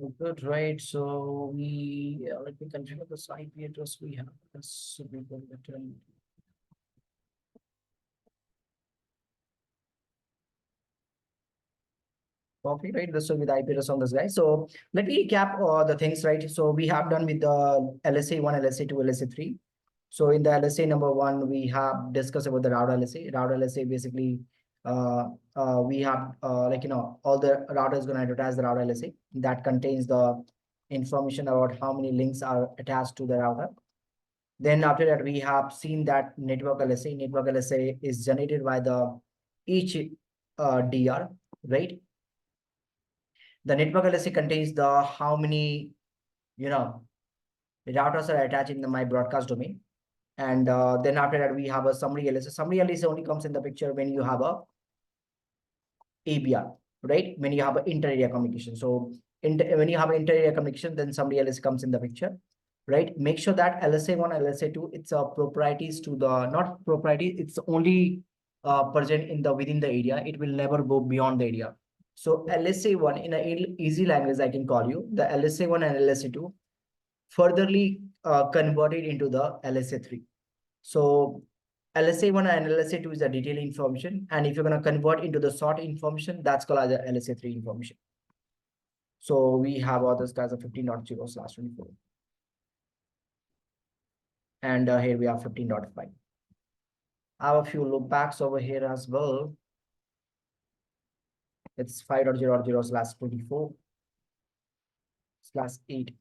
Good, right? So we let me configure this IP address we have. This should be good. Copy, right? This will be the IP address on this guy. So let me recap the things, right? So we have done with the LSA1, LSA2, LSA3. So in the LSA number one, we have discussed about the router LSA. Router LSA basically, we have all the router is going to advertise the router LSA that contains the information about how many links are attached to the router. Then after that, we have seen that network LSA. Network LSA is generated by the each DR, right? The network LSA contains the how many, you know, routers are attached in my broadcast domain. And then after that, we have a summary LSA. Summary LSA only comes in the picture when you have a ABR, right? When you have an inter-area communication. So when you have an inter-area communication, then summary LSA comes in the picture, right? Make sure that LSA1, LSA2, it's a proprieties to the, not propriety, it's only present in the within the area. It will never go beyond the area. So LSA1 in an easy language, I can call you the LSA1 and LSA2 furtherly converted into the LSA3. So LSA1 and LSA2 is the detailed information. And if you're going to convert into the short information, that's called as the LSA3 information. So we have all this guys of 15.0/24. And here we have 15.5. I have a few loopbacks over here as well. It's 5.0.0/24/8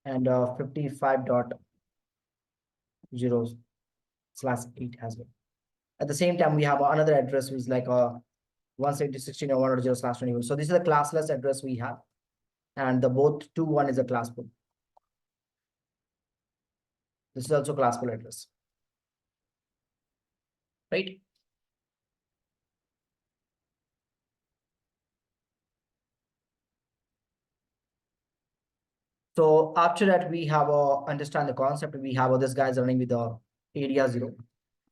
and 55.0/8 as well. At the same time, we have another address which is like a 170.16.1.0/24. So this is a classless address we have, and the both 2.1 is a classful. This is also classful address, right? So after that, we have understand the concept. We have this guys running with the area 0.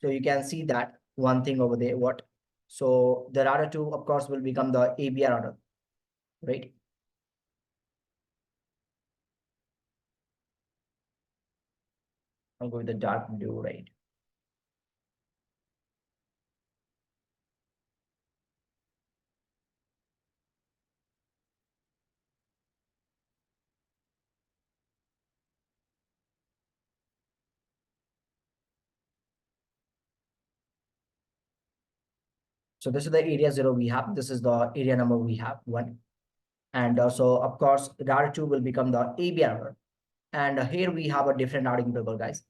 So you can see that one thing over there. What? So the router 2, of course, will become the ABR router, right? I'll go with the dark blue, right? So this is the area 0 we have. This is the area number we have, 1. And so, of course, router 2 will become the ABR router. And here we have a different routing protocol, guys.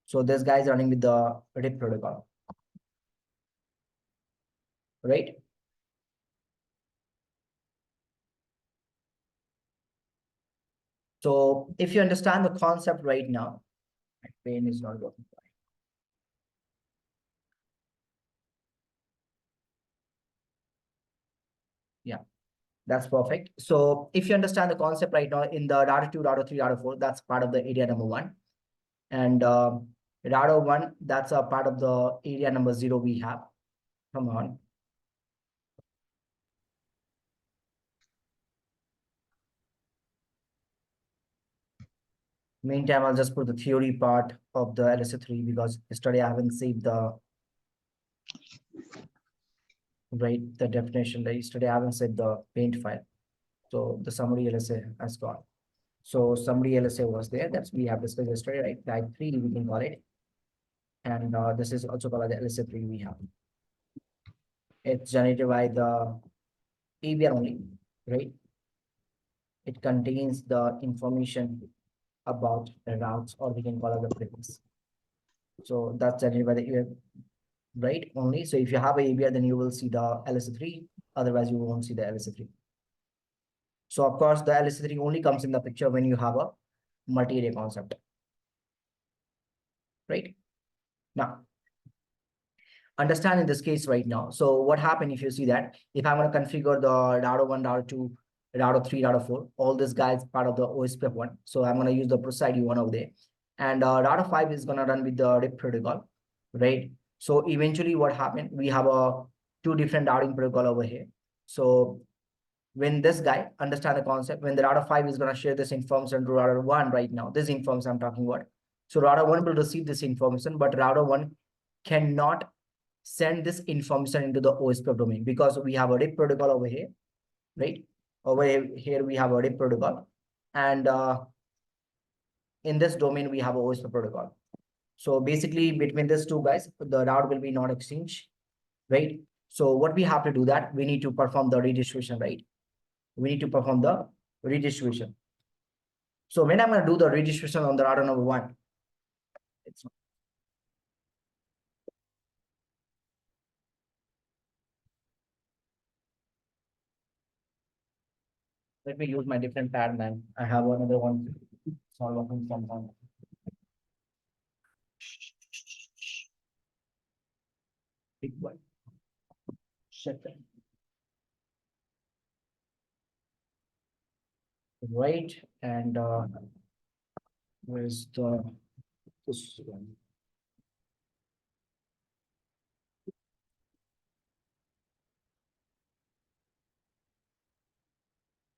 So this guy is running with the RIP protocol, right? So if you understand the concept right now, my pen is not working. Yeah, that's perfect. So if you understand the concept right now in the router 2, router 3, router 4, that's part of the area number 1. And router 1, that's a part of the area number 0 we have. Come on. Meantime, I'll just put the theory part of the LSA3 because yesterday I haven't saved the definition. Yesterday I haven't saved the paint file. So the summary LSA has gone. So summary LSA was there. That's we have discussed yesterday, right? Type 3, we can call it. And this is also called the LSA3 we have. It's generated by the ABR only, right? It contains the information about the routes, or we can call it the prefix. So that's generated by the right only. So if you have a ABR, then you will see the LSA3. Otherwise, you won't see the LSA3. So of course, the LSA3 only comes in the picture when you have a multi-array concept, right? Now, understand in this case right now. So what happened if you see that if I'm going to configure the router 1, router 2, router 3, router 4, all this guys part of the ospf 1. So I'm going to use the procide one over there, and router 5 is going to run with the RIP protocol, right? So eventually what happened, we have a two different routing protocol over here. So when this guy understand the concept, when the router 5 is going to share this information to router 1 right now, this information I'm talking about. So router 1 will receive this information, but router 1 cannot send this information into the ospf domain because we have a RIP protocol over here, right? Over here we have a RIP protocol, and in this domain we have a ospf protocol. So basically between these two guys, the route will be not exchange, right? So what we have to do that, we need to perform the redistribution, right? We need to perform the redistribution. So when I'm going to do the redistribution on the router number 1, it's let me use my different pad, man. I have another one. It's not working sometime. Big one. Shut that. Right, and where's this one?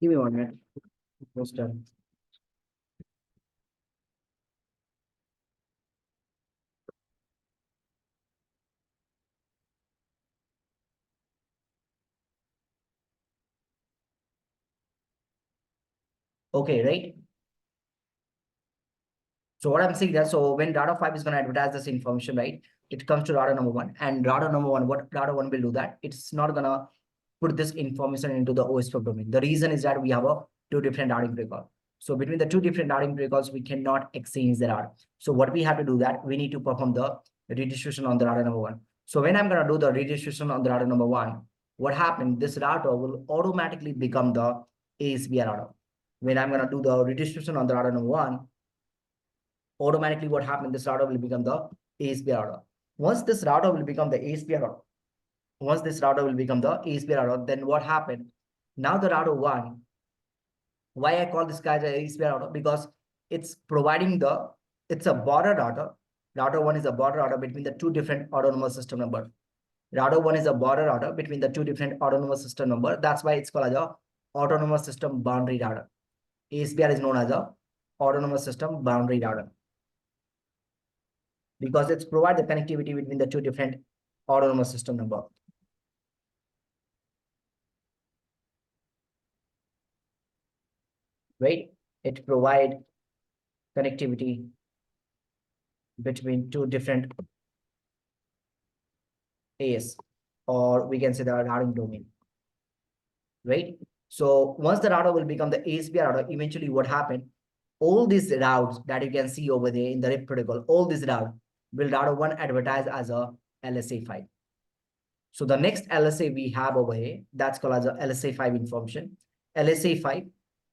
Give me 1 minute. Almost done. Okay, right? So what I'm saying that, so when router 5 is going to advertise this information, right? It comes to router number 1, and router number 1, what router 1 will do that? It's not going to put this information into the ospf domain. The reason is that we have two different routing protocol. So between the two different routing protocols, we cannot exchange the router. So what we have to do that, we need to perform the redistribution on the router number 1. So when I'm going to do the redistribution on the router number 1, what happened? This router will automatically become the ASBR router. When I'm going to do the redistribution on the router number 1, automatically what happened? This router will become the ASBR router. Once this router will become the ASBR router, once this router will become the ASBR router, then what happened? Now the router 1, why I call this guy the ASBR router? Because it's providing it's a border router. Router 1 is a border router between the two different autonomous system number. Router 1 is a border router between the two different autonomous system number. That's why it's called as a autonomous system boundary router. ASBR is known as a autonomous system boundary router because it's provide the connectivity between the two different autonomous system number. Right? It provide connectivity between two different AS, or we can say the routing domain, right? So once the router will become the ASBR router, eventually what happened? All these routes that you can see over there in the RIP protocol, all these routes will router 1 advertise as a LSA5. So the next LSA we have over here, that's called as a LSA5 information. LSA5.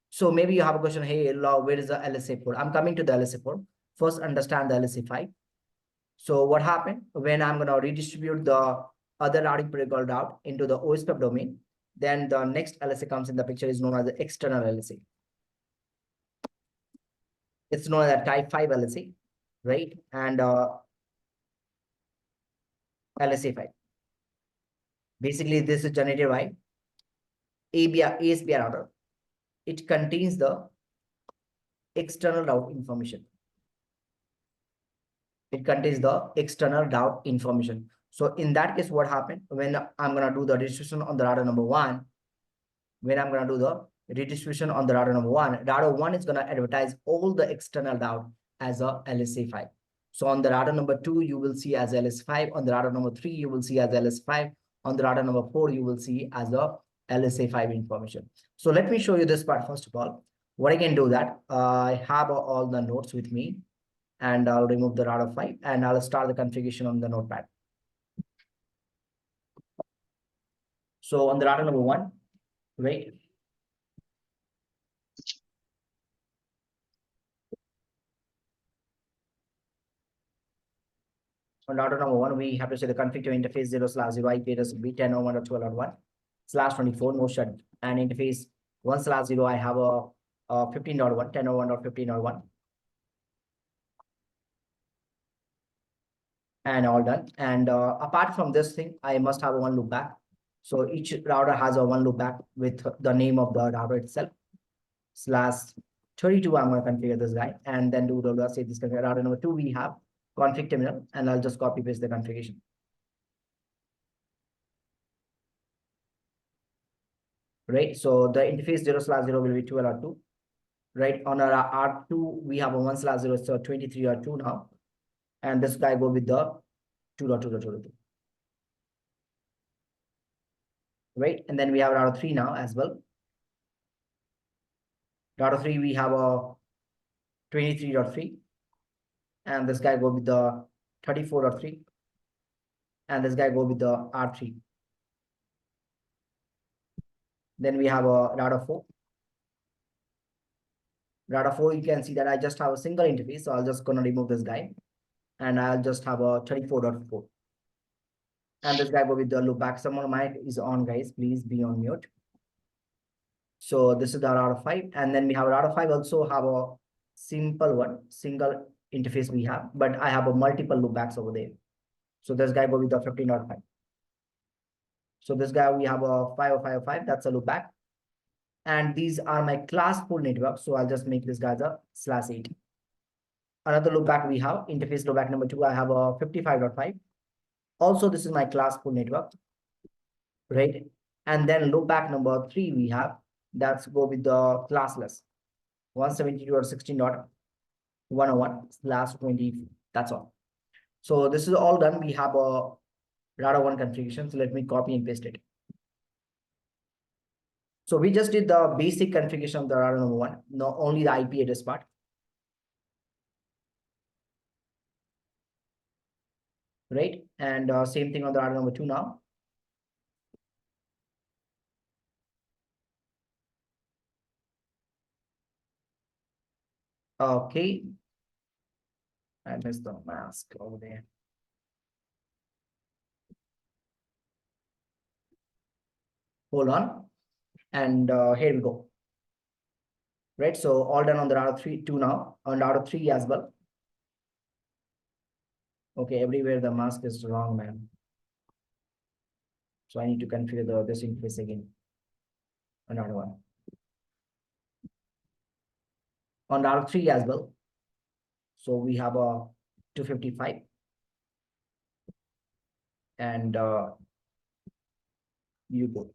So maybe you have a question, hey, where is the LSA port? I'm coming to the LSA port. First, understand the LSA5. So what happened when I'm going to redistribute the other routing protocol route into the ospf domain, then the next LSA comes in the picture is known as the external LSA. It's known as a type 5 LSA, right? And LSA5. Basically, this is generated by ASBR router. It contains the external route information. It contains the external route information. So in that case, what happened when I'm going to do the redistribution on the router number 1, when I'm going to do the redistribution on the router number 1, router 1 is going to advertise all the external route as a LSA5. So on the router number 2, you will see as LS5. On the router number 3, you will see as LS5. On the router number 4, you will see as a LSA5 information. So let me show you this part first of all. What I can do that, I have all the nodes with me, and I'll remove the router 5 and I'll start the configuration on the notepad. So on the router number 1, right? On router number 1, we have to say the config to interface 0/0 IP address will be 10.1.12.1/24, no shut, and interface 1/0, I have a 15.1, 10.1.15.1. And all done. And apart from this thing, I must have one loopback. So each router has a one loopback with the name of the router itself. /32, I'm going to configure this guy and then do the say this configure router number 2. We have config terminal, and I'll just copy paste the configuration. Right. So the interface 0/0 will be 12/2. Right. On our R2, we have a 1/0, so 23/2 now. And this guy go with the 2.2.2. Right. And then we have router 3 now as well. Router 3, we have a 23.3. And this guy go with the 34.3. And this guy go with the R3. Then we have a router 4. Router 4, you can see that I just have a single interface. So I'll just gonna remove this guy. And I'll just have a 34.4. And this guy go with the loopback. Someone mic is on, guys. Please be on mute. So this is the router 5. And then we have router 5 also have a simple one, single interface we have, but I have a multiple loopbacks over there. So this guy go with the 15.5. So this guy, we have a 50505, that's a loopback. And these are my class pool networks. So I'll just make this guy the /8. Another loopback we have, interface loopback number 2, I have a 55.5. Also, this is my class pool network, right? And then loopback number 3 we have, that's go with the classless 172.16.101/20. That's all. So this is all done. We have a router 1 configuration. So let me copy and paste it. So we just did the basic configuration of the router number 1, not only the IP address part. Right. And same thing on the router number 2 now. Okay. I missed the mask over there. Hold on. And here we go. Right. So all done on the router 2 now, on router 3 as well. Okay, everywhere the mask is wrong, man. So I need to configure this interface again. Another one. On router 3 as well. So we have a 255. And you go.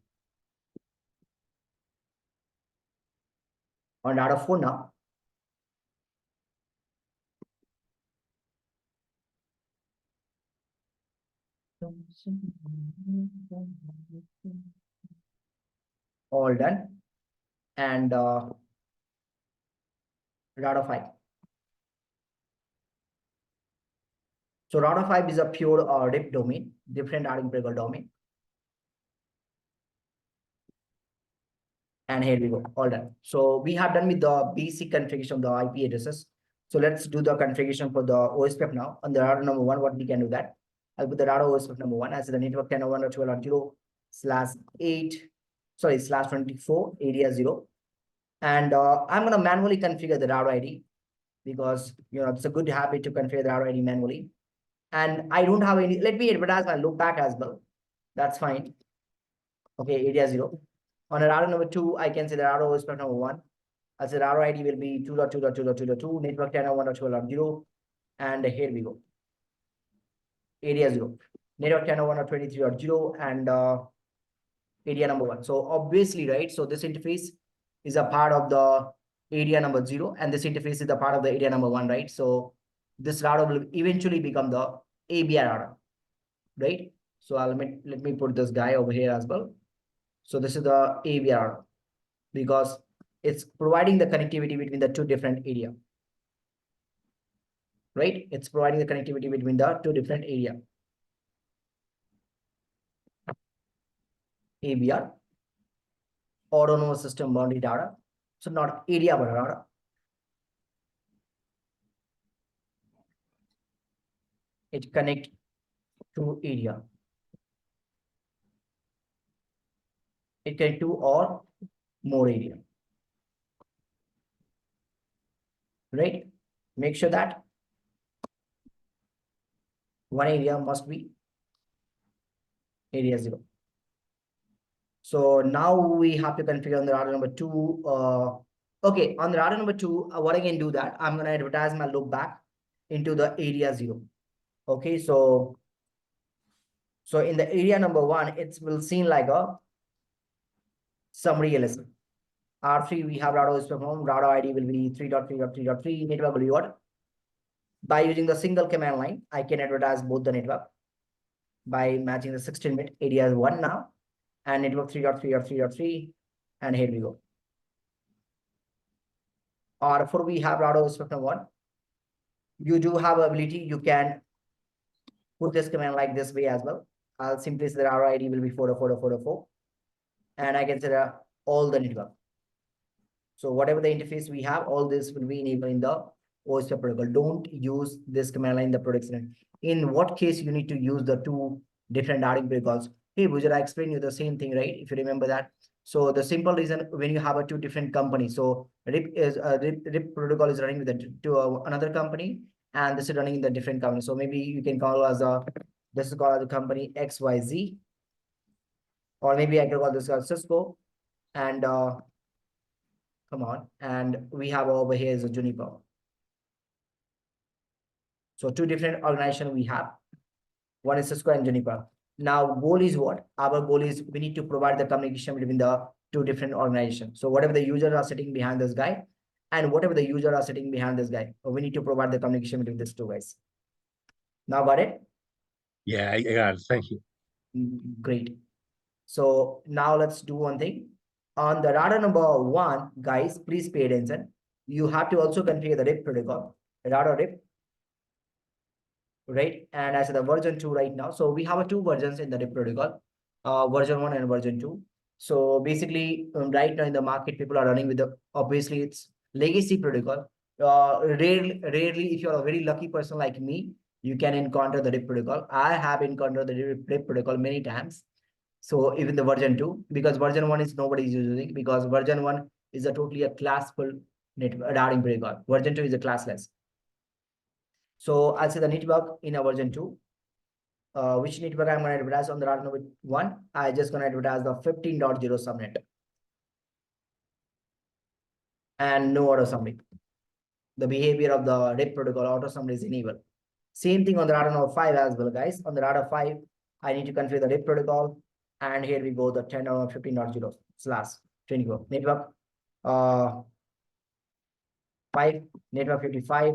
On router 4 now. All done. And router 5. So router 5 is a pure RIP domain, different routing protocol domain. And here we go, all done. So we have done with the basic configuration of the IP addresses. So let's do the configuration for the ospf now. On the router number 1, what we can do that? I'll put the router ospf number 1 as the network 10.1.12.0/8, sorry, /24 area 0. And I'm going to manually configure the router ID because, it's a good habit to configure the router ID manually. And I don't have any, let me advertise my loopback as well. That's fine. Okay, area 0. On a router number 2, I can say the router ospf number 1. I'll say the router ID will be 2.2.2.2.2, network 10.1.12.0. And here we go. Area 0. Network 10.1.23.0 and area number 1. So obviously, right? So this interface is a part of the area number 0, and this interface is a part of the area number 1, right? So this router will eventually become the ABI router, right? So let me put this guy over here as well. So this is the ABI router because it's providing the connectivity between the two different area, right? It's providing the connectivity between the two different area. ABR, autonomous system boundary data. So not area but router. It connect to area. It can do or more area. Right? Make sure that one area must be area 0. So now we have to configure on the router number 2. Okay, on the router number 2, what I can do that, I'm going to advertise my loop back into the area 0. Okay, so in the area number 1, it will seem like a summary LSA. R3, we have router perform, router ID will be 3.3.3.3, network will be what? By using the single command line, I can advertise both the network by matching the 16-bit area 1 now, and network 3.3.3.3, and here we go. R4, we have router spectrum 1. You do have ability, you can put this command like this way as well. I'll simply say that our ID will be 4040404, and I can set all the network. So whatever the interface we have, all this will be enabled in the ospf protocol. Don't use this command line in the production. In what case you need to use the two different routing protocols? Hey, Bhujar, I explained you the same thing, right? If you remember that. So the simple reason, when you have a two different companies, so RIP protocol is running with another company, and this is running in the different company. So maybe you can call as this is called as a company XYZ, or maybe I can call this as Cisco, and come on, and we have over here is a Juniper. So two different organizations we have. One is Cisco and Juniper. Now, goal is what? Our goal is we need to provide the communication between the two different organizations. So whatever the users are sitting behind this guy, and whatever the users are sitting behind this guy, we need to provide the communication between these two guys. Now got it? Yeah, I got it. Thank you. Great. So now let's do one thing. On the router number 1, guys, please pay attention. You have to also configure the RIP protocol, router RIP, right? And as the version 2 right now, so we have two versions in the RIP protocol, version 1 and version 2. So basically, right now in the market, people are running with the, obviously it's legacy protocol. Rarely, if you're a very lucky person like me, you can encounter the RIP protocol. I have encountered the RIP protocol many times. So even the version 2, because version 1 is nobody's using, because version 1 is a totally a classful routing protocol. Version 2 is a classless. So I'll say the network in a version 2. Which network I'm going to advertise on the router number 1? I just going to advertise the 15.0 subnet. And no auto summary. The behavior of the RIP protocol auto summary is enabled. Same thing on the router number 5 as well, guys. On the router 5, I need to configure the RIP protocol. And here we go, the 10 or 15.0 slash 24 network 5, network 55,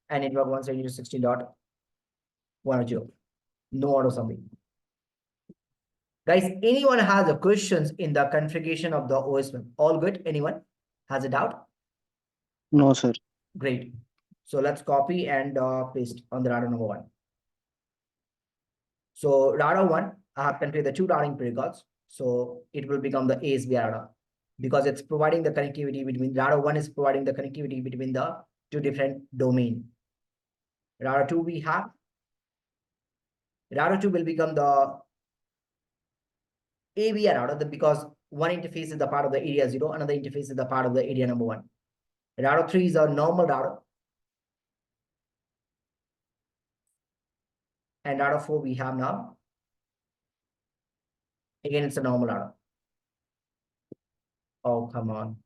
and network 172.16.10. No auto summary. Guys, anyone has a questions in the configuration of the OSM? All good? Anyone has a doubt? No, sir. Great. So let's copy and paste on the router number 1. So router 1, I have configured the two routing protocols. So it will become the ASB router, because it's providing the connectivity between router 1 is providing the connectivity between the two different domain. Router 2 we have. Router 2 will become the AVR router, because one interface is the part of the area 0, another interface is the part of the area number 1. Router 3 is a normal router. And router 4 we have now. Again, it's a normal router. Oh, come on.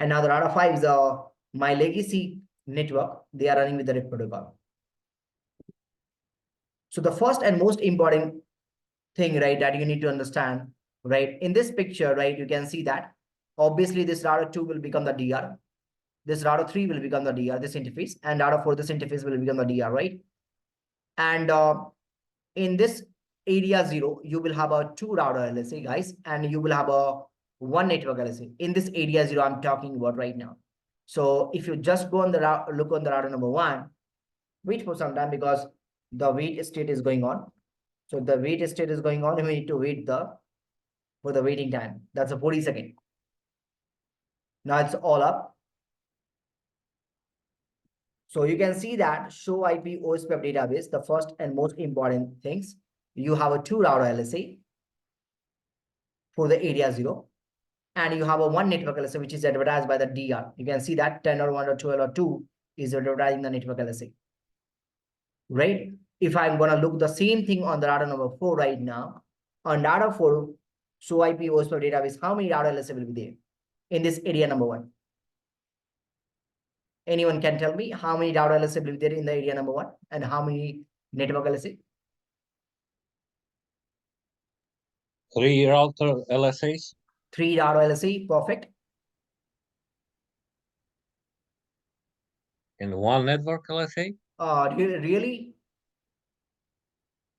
And now the router 5 is my legacy network. They are running with the RIP protocol. So the first and most important thing, right, that you need to understand, right, in this picture, right, you can see that obviously this router 2 will become the DR. This router 3 will become the DR, this interface, and router 4, this interface will become the DR, right? And in this area 0, you will have a 2 router LSA, guys, and you will have a 1 network LSA. In this area 0, I'm talking about right now. So if you just go on the route, look on the router number 1, wait for some time, because the wait state is going on. So the wait state is going on, and we need to wait for the waiting time. That's a 40 second. Now it's all up. So you can see that show IP ospf database, the first and most important things. You have a 2 router LSA for the area 0. And you have a 1 network LSA, which is advertised by the DR. You can see that 10 or 1 or 12 or 2 is advertising the network LSA. Right? If I'm going to look the same thing on the router number 4 right now, On router 4, show IP OSPF database, how many router LSA will be there in this area number 1? Anyone can tell me how many router LSA will be there in the area number 1 and how many network LSA? 3 router LSAs 3 router LSA, perfect. and 1 network LSA. Really?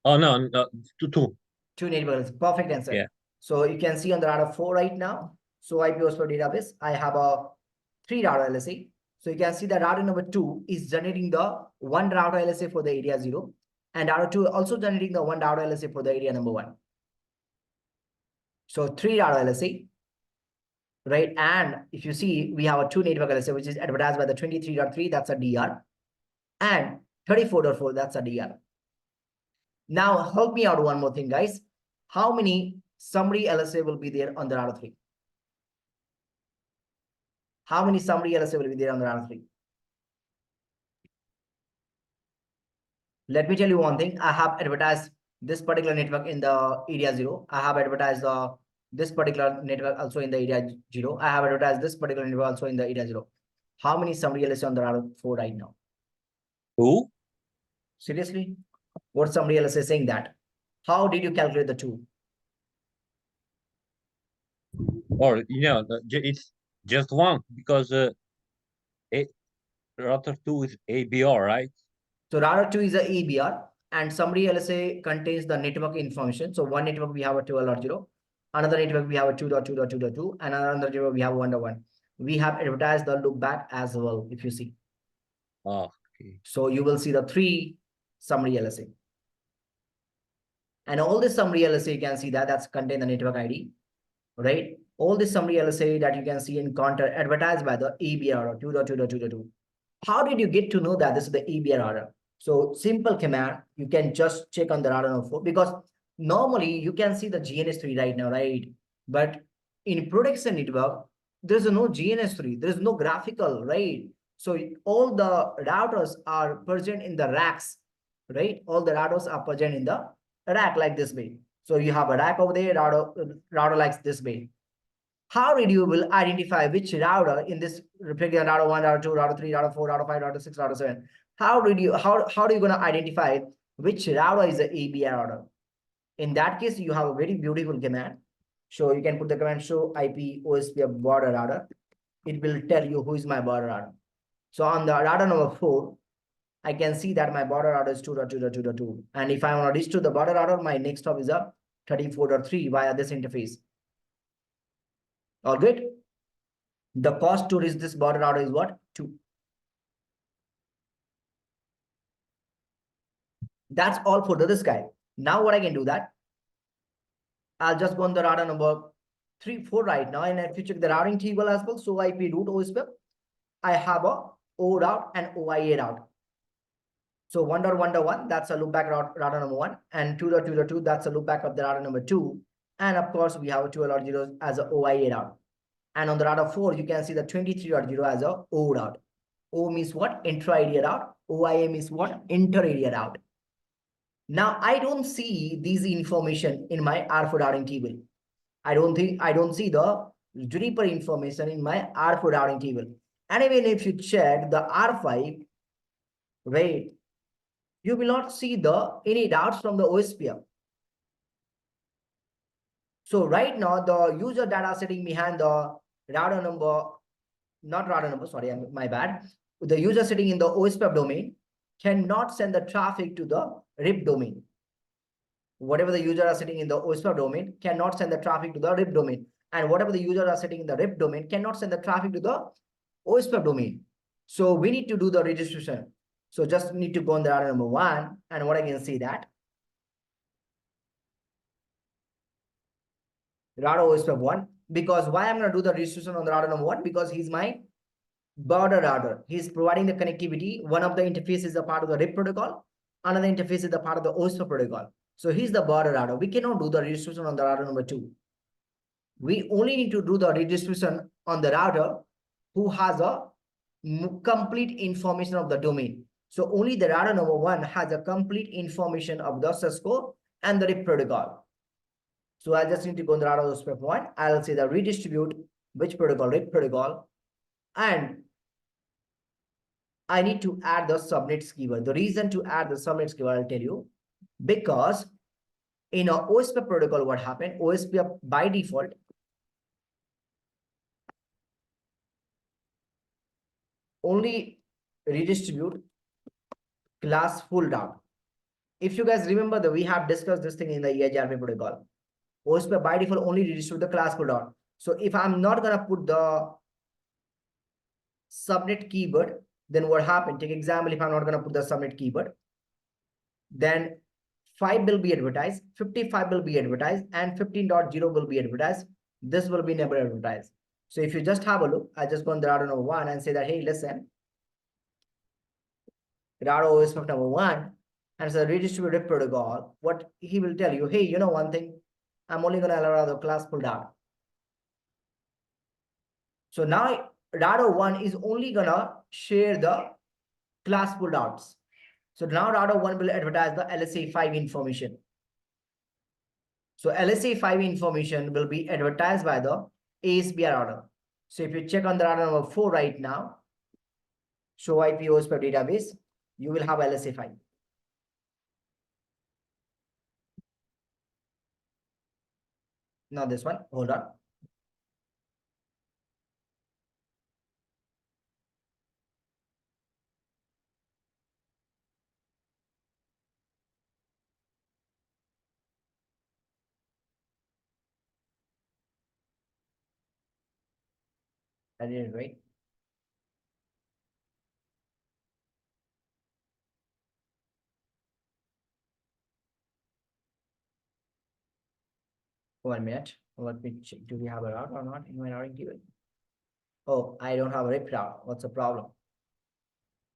Oh no, no, two. 2 networks, perfect answer. Yeah. So you can see on the router 4 right now. So IP host for database, I have a 3 router LSA. So you can see that router number 2 is generating the 1 router LSA for the area 0, and router 2 also generating the 1 router LSA for the area number 1. So 3 router LSA, right? And if you see, we have a 2 network LSA, which is advertised by the 23.3, that's a DR, and 34.4, that's a DR. Now help me out one more thing, guys. How many summary LSA will be there on the router 3? How many summary LSA will be there on the router 3? Let me tell you one thing. I have advertised this particular network in the area 0. I have advertised this particular network also in the area 0. I have advertised this particular network also in the area 0. How many summary LSA on the router 4 right now? 2. Seriously? What summary LSA saying that? How did you calculate the 2? Or it's just 1 because router 2 is ABR, right? So router 2 is a EBR, and summary LSA contains the network information. So one network we have a 12.0, another network we have a 2.2.2.2, and another network we have 1.1. We have advertised the loopback as well, if you see. Oh, okay. So you will see the 3 summary LSA. And all this summary LSA, you can see that that's contain the network ID, right? All this summary LSA that you can see in counter advertised by the EBR or 2.2.2.2. How did you get to know that this is the EBR order? So simple command, you can just check on the router number 4, because normally you can see the GNS3 right now, right? But in production network, there's no GNS3, there's no graphical, right? So all the routers are present in the racks, right? All the routers are present in the rack like this way. So you have a rack over there, router like this way. How did you will identify which router in this particular router 1, router 2, router 3, router 4, router 5, router 6, router 7? How do you going to identify which router is the ABR router? In that case, you have a very beautiful command. So you can put the command show IP OSPF border router. It will tell you who is my border router. So on the router number 4, I can see that my border router is 2.2.2.2. And if I want to reach to the border router, my next hop is a 34.3 via this interface. All good. The cost to reach this border router is what? 2. That's all for this guy. Now what I can do that, I'll just go on the router number 3, 4 right now. And if you check the routing table as well, so IP root OSPF, I have a O route and OIA route. So 1.1.1, that's a loopback router number 1, and 2.2.2, that's a loopback of the router number 2. And of course, we have a 12.0 as a OIA route. And on the router 4, you can see the 23.0 as a O route. O means what? Intra-area route. OIA means what? Inter-area route. Now, I don't see these information in my R4 routing table. I don't see the Juniper information in my R4 routing table. And even if you check the R5, wait, you will not see any routes from the OSPF. So right now, the user data setting behind the router number, not router number, sorry, my bad. The user setting in the OSPF domain cannot send the traffic to the RIP domain. Whatever the user are setting in the OSPF domain cannot send the traffic to the RIP domain. And whatever the user are setting in the RIP domain cannot send the traffic to the OSPF domain. So we need to do the registration. So just need to go on the router number 1, and what I can see that router OSPF 1, because why I'm going to do the registration on the router number 1? Because he's my border router. He's providing the connectivity. One of the interfaces is a part of the RIP protocol. Another interface is a part of the OSPF protocol. So he's the border router. We cannot do the registration on the router number 2. We only need to do the registration on the router who has a complete information of the domain. So only the router number 1 has a complete information of the Cisco and the RIP protocol. So I just need to go in the router ospf 1. I'll say the redistribute which protocol, RIP protocol, and I need to add the subnets keyword. The reason to add the subnets keyword, I'll tell you, because in a ospf protocol, what happened? ospf by default only redistribute class full down. If you guys remember that we have discussed this thing in the EIGRP protocol, ospf by default only redistribute the class full down. So if I'm not gonna put the subnet keyword, then what happened? Take example, if I'm not gonna put the subnet keyword, then 5 will be advertised, 55 will be advertised, and 15.0 will be advertised. This will be never advertised. So if you just have a look, I just go on the router number 1 and say that, hey, listen, router ospf number 1, and it's a redistributed protocol. What he will tell you, hey, you know one thing, I'm only gonna allow the class pull down. So now router 1 is only gonna share the class pullouts. So now router 1 will advertise the LSA 5 information. So LSA 5 information will be advertised by the ASBR router. So if you check on the router number 4 right now, show IP ospf database, you will have LSA 5. Now this one, hold on. I didn't wait. One minute. Let me check. Do we have a route or not in my routing table? Oh, I don't have a RIP route. What's the problem?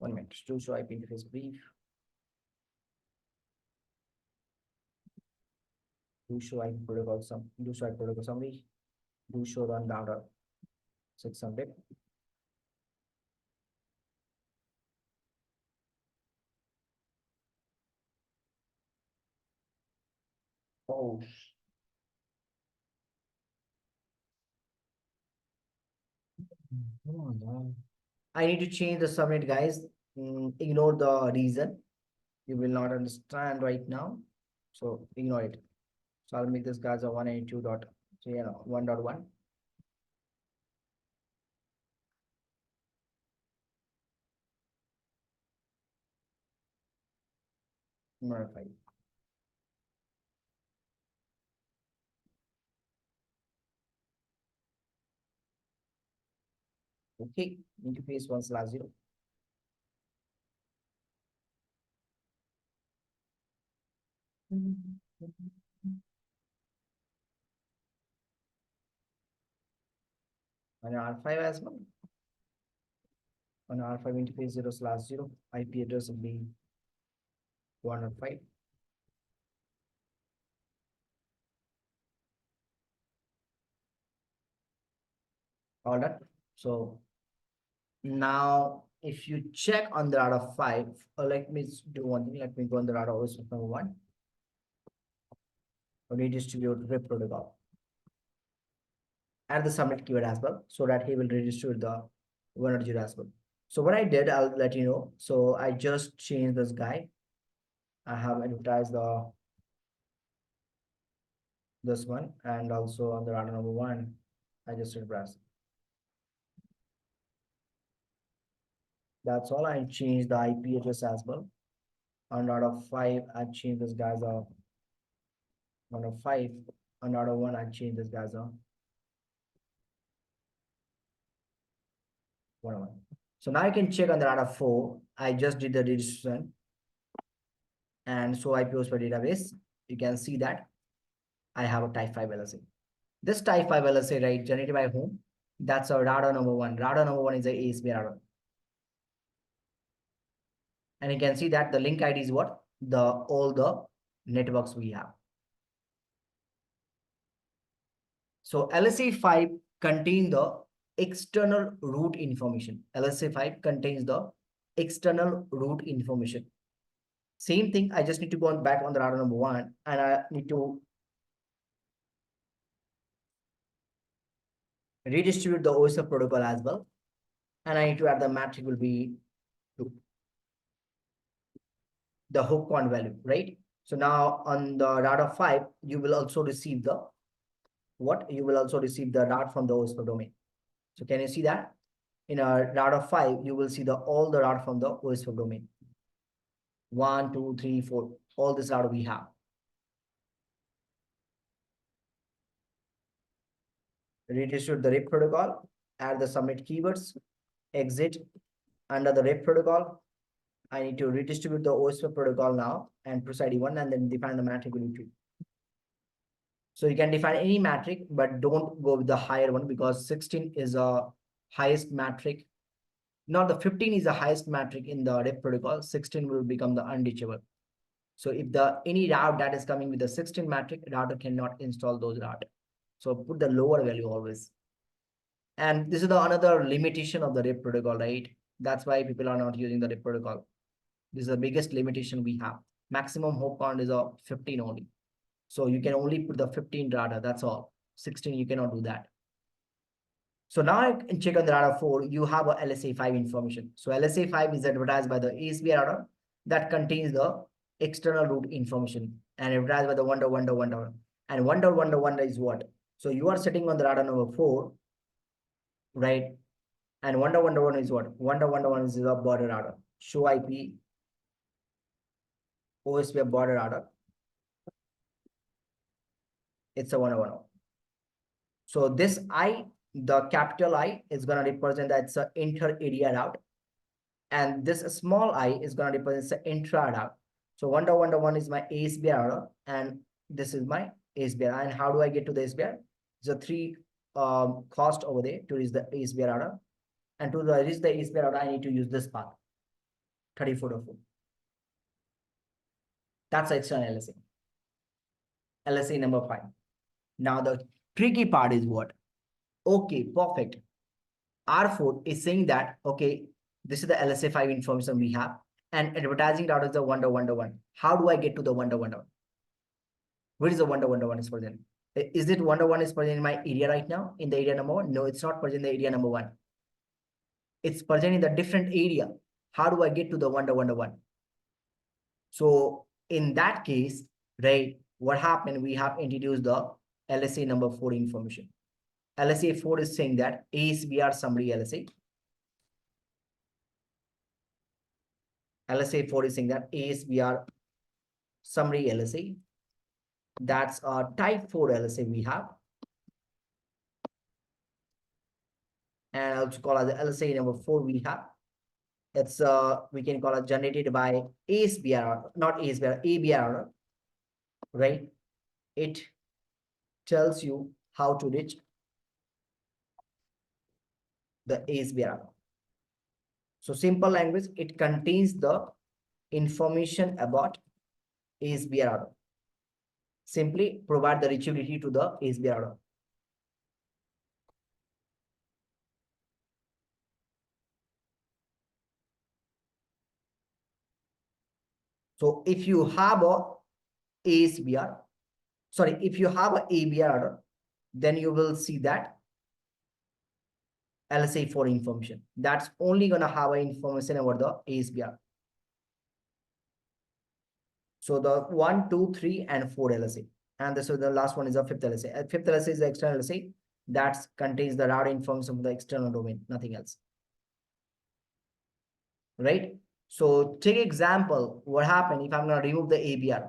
1 minute. Do show IP interface brief. Do show IP protocol some. Do show IP protocol summary. Do show run router 600. Oh, come on, man. I need to change the subnet, guys. Ignore the reason. You will not understand right now. So ignore it. So I'll make this guys a 192.1.1. Modify. Okay, interface 1/0. And R5 as well. On R5 interface 0/0, IP address will be 105. All that. So now if you check on the router 5, let me do one thing. Let me go on the router OSPF number 1. Redistribute RIP protocol. Add the subnet keyword as well, so that he will redistribute the 1.0 as well. So what I did, I'll let you know. So I just changed this guy. I have advertised this one, and also on the router number 1, I just advertised. That's all. I changed the IP address as well. On router 5, I changed this guy's on router 5. On router 1, I changed this guy's on 101. So now I can check on the router 4. I just did the registration and so IP host per database. You can see that I have a type 5 LSA. This type 5 LSA, right, generated by whom? That's our router number 1. Router number 1 is a ASP router. And you can see that the link ID is what? All the networks we have. So LSA 5 contains the external route information. LSA 5 contains the external route information. Same thing, I just need to go back on the router number 1 and I need to redistribute the OSF protocol as well. And I need to add the matrix will be 2. The hook count value, right? So now on the router 5, you will also receive the what? You will also receive the route from the OSF domain. So can you see that? In a router 5, you will see the all the route from the OSF domain. 1, 2, 3, 4. All this route we have. Redistribute the RIP protocol, add the submit keywords, exit under the RIP protocol. I need to redistribute the OSF protocol now and proceed E1 and then define the matrix value 2. So you can define any matrix, but don't go with the higher one because 16 is a highest matrix. Not the 15 is the highest matrix in the RIP protocol. 16 will become the unditchable. So if the any route that is coming with the 16 matrix, router cannot install those route. So put the lower value always. And this is the another limitation of the RIP protocol, right? That's why people are not using the RIP protocol. This is the biggest limitation we have. Maximum hop count is a 15 only. So you can only put the 15 router, that's all. 16, you cannot do that. So now I can check on the router 4, you have a LSA5 information. So LSA5 is advertised by the ASB router that contains the external route information and advertised by the 1.1.1. And 1.1.1 is what? So you are sitting on the router number 4, right? And 1.1.1 is what? 1.1.1 is the border router. Show IP OSPF border router. It's a 1.1.1. So this I, the capital I, is going to represent that it's an inter-area route. And this small I is going to represent the intra route. So 1.1.1 is my ASB router, and this is my ASB router. And how do I get to the ASB router? There's a 3 cost over there to reach the ASB router. And to reach the ASB router, I need to use this path, 34.4. That's the external LSA. LSA number 5. Now the tricky part is what? Okay, perfect. R4 is saying that, okay, this is the LSA5 information we have, and advertising route is the 1.1.1. How do I get to the 1.1.1? Where is the 1.1.1 is present? Is it 1.1 is present in my area right now, in the area number 1? No, it's not present in the area number 1. It's present in the different area. How do I get to the 1.1.1? So in that case, right, what happened? We have introduced the LSA number 4 information. LSA 4 is saying that ASBR summary LSA. LSA 4 is saying that ASBR summary LSA. That's a type 4 LSA we have. And also call it the LSA number 4 we have. It's we can call it generated by ASBR, not ASBR, ABR, right? It tells you how to reach the ASBR. So simple language, it contains the information about ASBR. Simply provide the reachability to the ASBR. So if you have a ASBR, sorry, if you have a ABR, then you will see that LSA 4 information. That's only gonna have a information about the ASBR. So the 1, 2, 3, and 4 LSA. And this is the last one is the 5th LSA. 5th LSA is the external LSA that contains the route information of the external domain, nothing else. Right? So take example, what happened if I'm going to remove the ABR?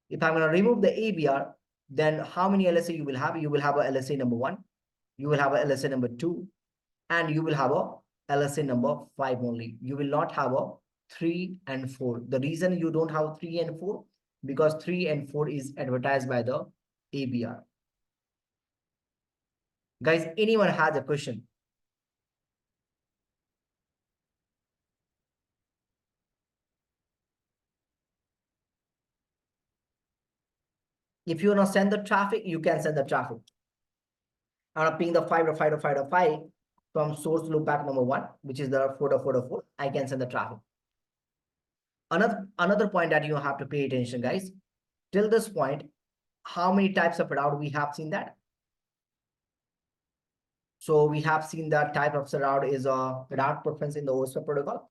If I'm going to remove the ABR, then how many LSA you will have? You will have a LSA number 1, you will have a LSA number 2, and you will have a LSA number 5 only. You will not have a 3 and 4. The reason you don't have 3 and 4, because 3 and 4 is advertised by the ABR. Guys, anyone has a question? If you want to send the traffic, you can send the traffic. I'm going to ping the 5.5.5.5 from source loopback number 1, which is the 4.4.4. I can send the traffic. Another point that you have to pay attention, guys. Till this point, how many types of route we have seen that? So we have seen that type of route is a route preference in the ospf protocol.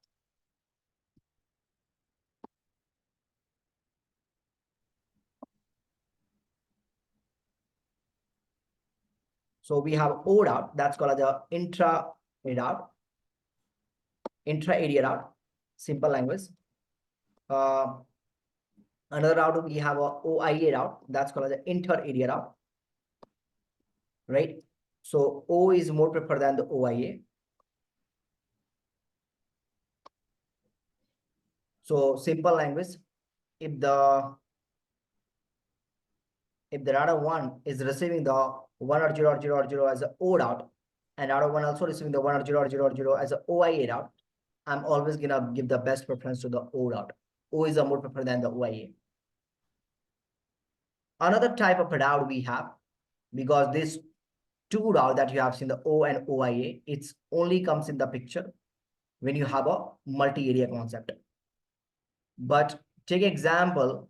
So we have O route, that's called as the intra route, intra-area route, simple language. Another route we have a OIA route, that's called as the inter-area route, right? So O is more preferred than the OIA. So simple language, if the router 1 is receiving the 1 or 0 or 0 or 0 as a O route, and router 1 also receiving the 1 or 0 or 0 or 0 as a OIA route, I'm always gonna give the best preference to the O route. O is a more preferred than the OIA. Another type of route we have, because this two route that you have seen, the O and OIA, it's only comes in the picture when you have a multi-area concept. But take example,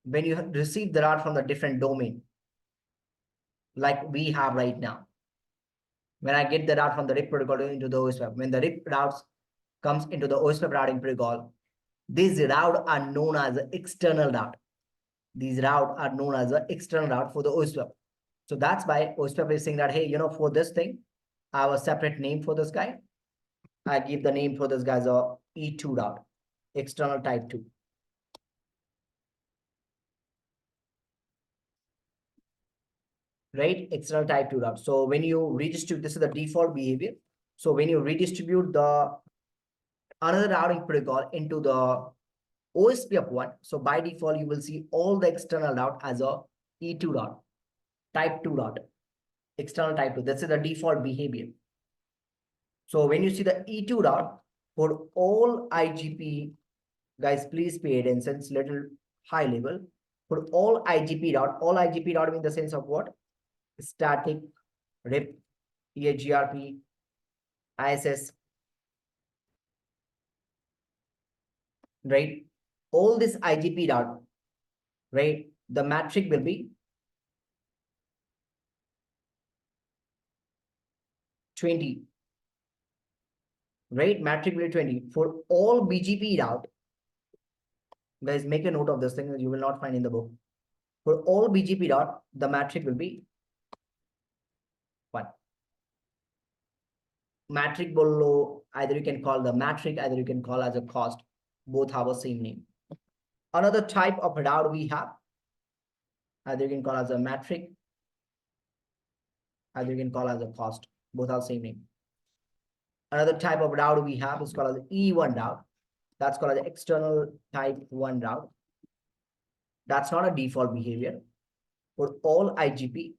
when you receive the route from the different domain, like we have right now. When I get the route from the RIP protocol into the ospf, when the RIP routes comes into the ospf routing protocol, these routes are known as an external route. These routes are known as an external route for the ospf. So that's why ospf is saying that, hey, for this thing, I have a separate name for this guy. I give the name for this guy as a E2 route, external type 2. Right? External type 2 route. So when you redistribute, this is the default behavior. So when you redistribute the another routing protocol into the ospf one, so by default, you will see all the external route as a E2 route, type 2 route, external type 2. This is the default behavior. So when you see the E2 route for all IGP, guys, please pay attention, it's little high level. For all IGP route in the sense of what? Static, RIP, EHGRP, ISS, right? All this IGP route, right? The metric will be 20, right? Metric will be 20. For all BGP route, guys, make a note of this thing that you will not find in the book. For all BGP route, the metric will be 1. Metric below, either you can call the metric, either you can call as a cost. Both have the same name. Another type of route we have, either you can call as a metric, either you can call as a cost. Both are same name. Another type of route we have is called as E1 route. That's called as external type 1 route. That's not a default behavior. For all IGP,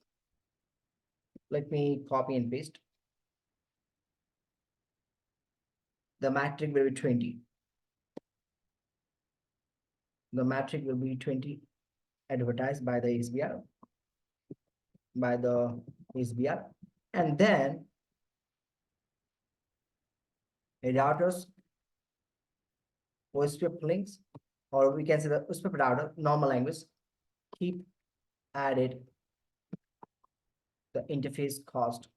let me copy and paste. The metric will be 20. The metric will be 20 advertised by the SBR. And then a router's ospf links, or we can say the ospf router, normal language, keep added the interface cost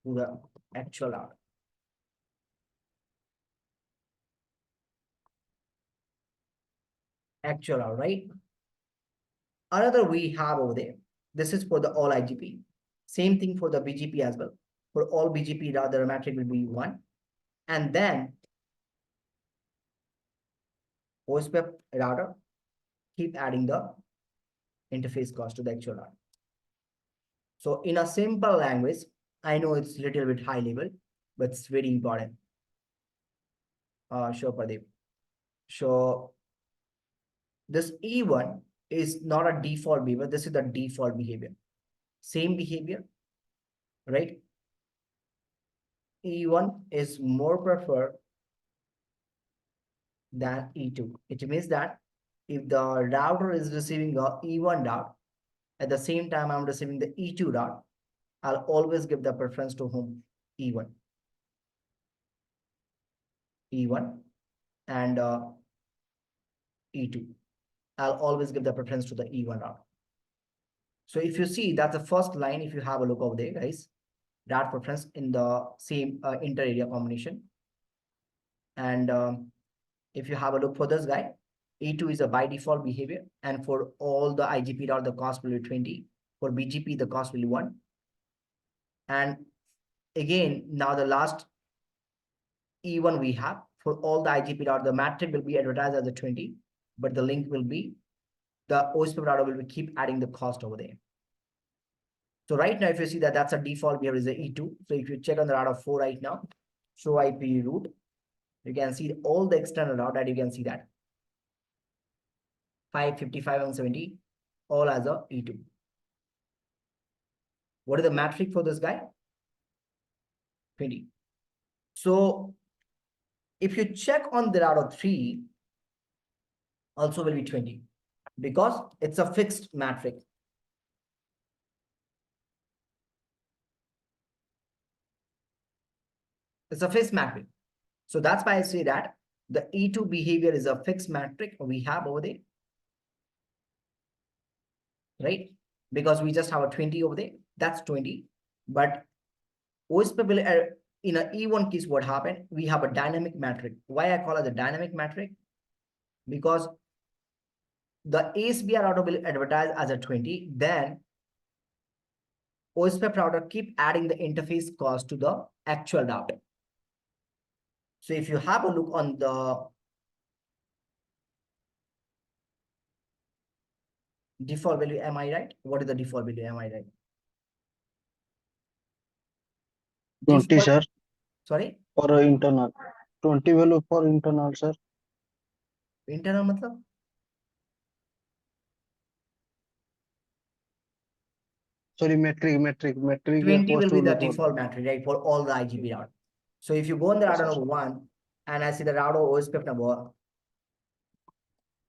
to the actual router. Actual router, right? Another we have over there, this is for the all IGP. Same thing for the BGP as well. For all BGP, the metric will be 1. And then ospf router, keep adding the interface cost to the actual router. So in a simple language, I know it's a little bit high level, but it's very important. Sure, Pradeep. So this E1 is not a default behavior. This is the default behavior. Same behavior, right? E1 is more preferred than E2. It means that if the router is receiving a E1 route, at the same time I'm receiving the E2 route, I'll always give the preference to whom? E1. E1 and E2. I'll always give the preference to the E1 route. So if you see, that's the first line, if you have a look over there, guys, that preference in the same inter area combination. And if you have a look for this guy, E2 is a by default behavior. And for all the IGP dot, the cost will be 20. For BGP, the cost will be 1. And again, now the last E1 we have for all the IGP dot, the matrix will be advertised as a 20, but the link will be, the OSPF router will be keep adding the cost over there. So right now, if you see that that's a default behavior is a E2. So if you check on the router 4 right now, show IP route, you can see all the external route that you can see that 555 and 70 all as a E2. What is the matrix for this guy? 20. So if you check on the router 3, also will be 20 because it's a fixed matrix. It's a fixed matrix. So that's why I say that the E2 behavior is a fixed matrix we have over there, right? Because we just have a 20 over there, that's 20. But OSPF will, in a E1 case, what happened? We have a dynamic matrix. Why I call it a dynamic matrix? Because the ASBR router will advertise as a 20, then OSPF router keep adding the interface cost to the actual router. So if you have a look on the default value, am I right? What is the default value, am I right? 20, Default, sir, sorry, for internal. 20 value for internal, sir. internal matlab? Sorry, metric 20 will cost be the value for. default matrix, right, for all the IGP route. So if you go on the Yes, router sir. number 1, and I see the router OSPF number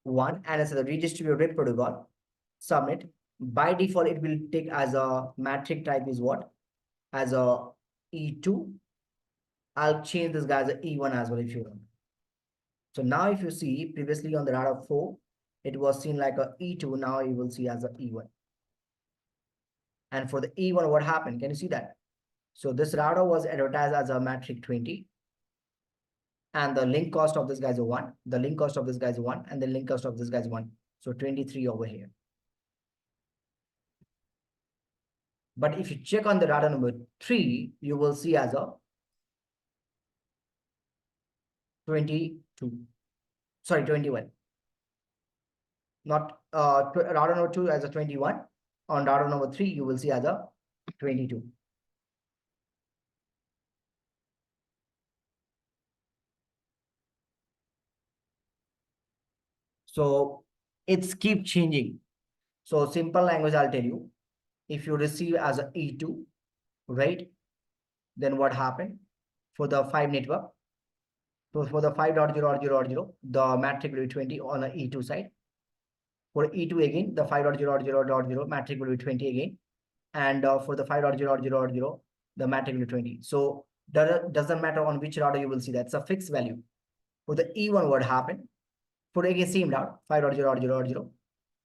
1, and I see the redistributed rate protocol, submit. By default, it will take as a matrix type is what? As a E2. I'll change this guy as a E1 as well if you want. So now if you see previously on the router 4, it was seen like a E2. Now you will see as a E1. And for the E1, what happened? Can you see that? So this router was advertised as a matrix 20. And the link cost of this guy is a 1. The link cost of this guy is 1. And the link cost of this guy is 1. So 23 over here. But if you check on the router number 3, you will see as a 22. Sorry, 21. Not router number 2 as a 21. On router number 3, you will see as a 22. So it's keep changing. So simple language, I'll tell you. If you receive as a E2, right? Then what happened for the 5 network? So for the 5.0.0.0, the matrix will be 20 on the E2 side. For E2 again, the 5.0.0.0 matrix will be 20 again. And for the 5.0.0.0, the matrix will be 20. So doesn't matter on which router you will see that. It's a fixed value. For the E1, what happened? For again, same route, 5.0.0.0.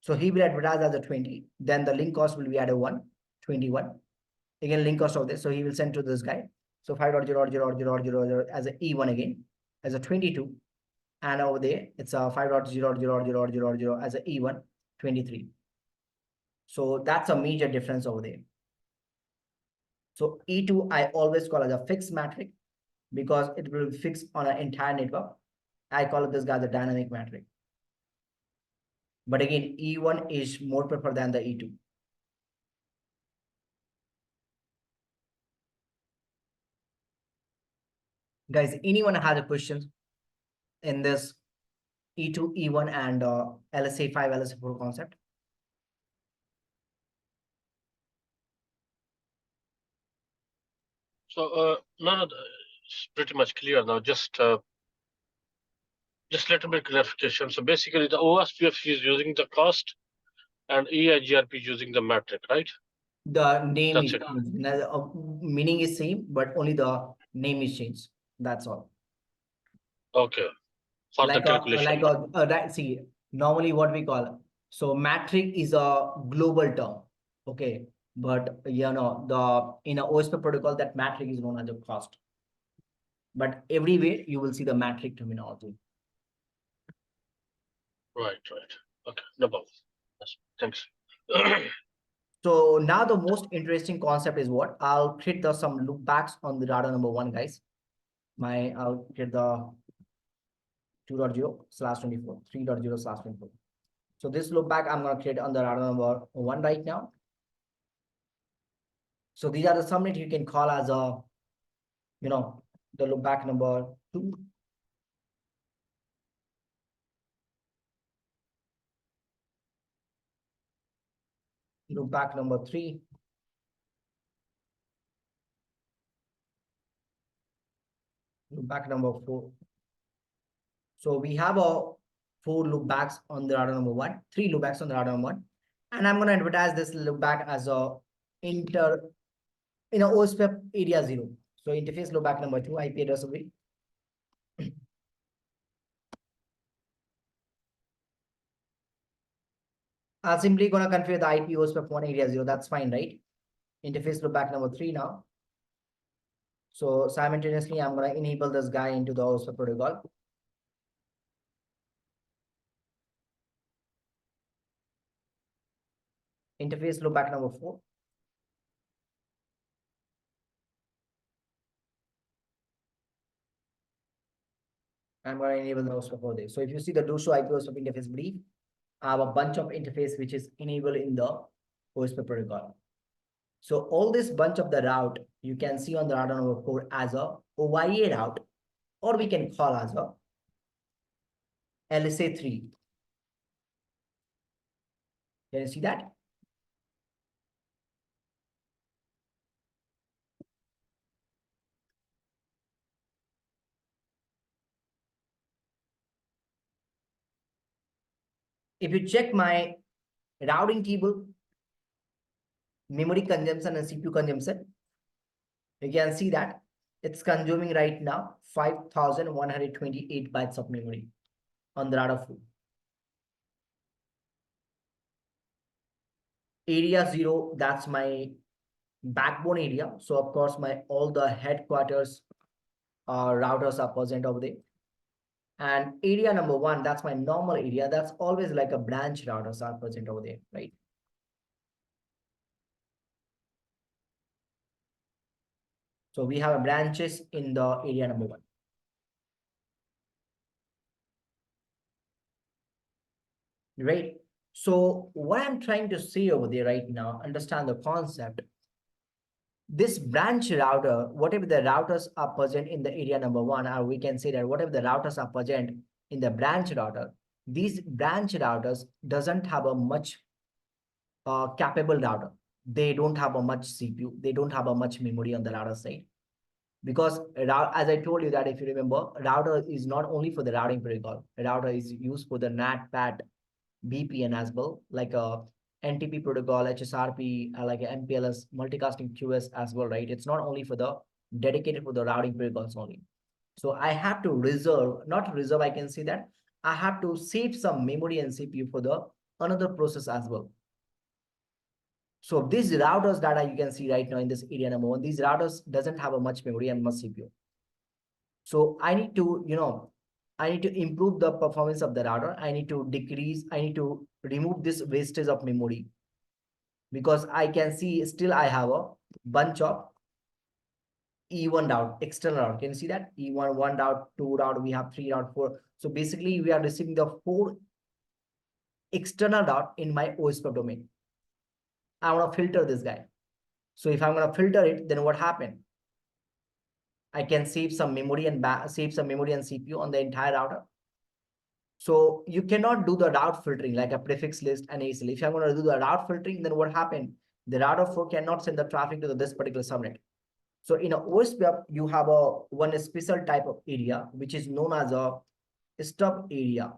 So he will advertise as a 20. Then the link cost will be at a 1, 21. Again, link cost of this. So he will send to this guy. So 5.0.0.0.0 as a E1 again, as a 22. And over there, it's a 5.0.0.0.0 as a E1, 23. So that's a major difference over there. So E2, I always call it a fixed matrix because it will be fixed on an entire network. I call it this guy the dynamic matrix. But again, E1 is more preferred than the E2. Guys, anyone has a question in this E2, E1 and LSA 5, LSA 4 concept? So, no, it's pretty much clear now. Just little bit clarification. So basically, the OSPF is using the cost, and EIGRP is using the metric, right? The name That's is it. changed. Meaning is same, but only the name is changed. That's all. Okay. For the calculation. Right, see, normally what we call, so matrix is a global term. Okay, but in a OSPF protocol, that metric is known as a cost. But everywhere you will see the metric terminology. Right. Okay, no problem. Yes, thanks. So now the most interesting concept is what? I'll create some loopbacks on the data number 1, guys. I'll create the 2.0/24, 3.0/24. So this loopback I'm going to create on the data number 1 right now. So these are the subnet you can call as the loopback number 2. Loopback number 3. Loopback number 4. So we have a 4 loopbacks on the router number 1, 3 loopbacks on the router number 1, and I'm going to advertise this loopback as a OSPF area 0. So interface loopback number 2, IP address will be. I'm simply going to configure the IP OSPF 1 area 0. That's fine, right? Interface loopback number 3 now. So simultaneously, I'm going to enable this guy into the OSPF protocol. Interface loopback number 4. I'm going to enable the OSPF for this. So if you see the do show IP OSPF interface brief, I have a bunch of interface which is enabled in the OSPF protocol. So all this bunch of the route you can see on the router number 4 as a OIA route, or we can call as a LSA3. Can you see that? If you check my routing table, memory consumption and CPU consumption, you can see that it's consuming right now 5,128 bytes of memory on the router 4. Area 0, that's my backbone area. So of course, all the headquarters routers are present over there. And area number 1, that's my normal area. That's always like a branch routers are present over there, right? So we have branches in the area number 1. Right? So what I'm trying to say over there right now, understand the concept. This branch router, whatever the routers are present in the area number 1, or we can say that whatever the routers are present in the branch router, these branch routers doesn't have a much capable router. They don't have a much CPU. They don't have a much memory on the router side. Because as I told you that if you remember, router is not only for the routing protocol. Router is used for the NAT, PAT, BPN as well, like a NTP protocol, HSRP, like a MPLS, multicasting QS as well, right? It's not only for the dedicated for the routing protocols only. So I have to reserve, not reserve, I can say that I have to save some memory and CPU for the another process as well. So these routers that you can see right now in this area number 1, these routers doesn't have a much memory and much CPU. So I need to, I need to improve the performance of the router. I need to remove this wastage of memory, because I can see still I have a bunch of E1 route, external route. Can you see that? E1, 1 route, 2 route, we have 3 route, 4. So basically we are receiving the 4 external route in my OSPF domain. I want to filter this guy. So if I'm going to filter it, then what happened? I can save some memory and CPU on the entire router. So you cannot do the route filtering like a prefix list and ACL. If I'm going to do the route filtering, then what happened? The router 4 cannot send the traffic to this particular subnet. So in a OSPF, you have one special type of area, which is known as a stub area,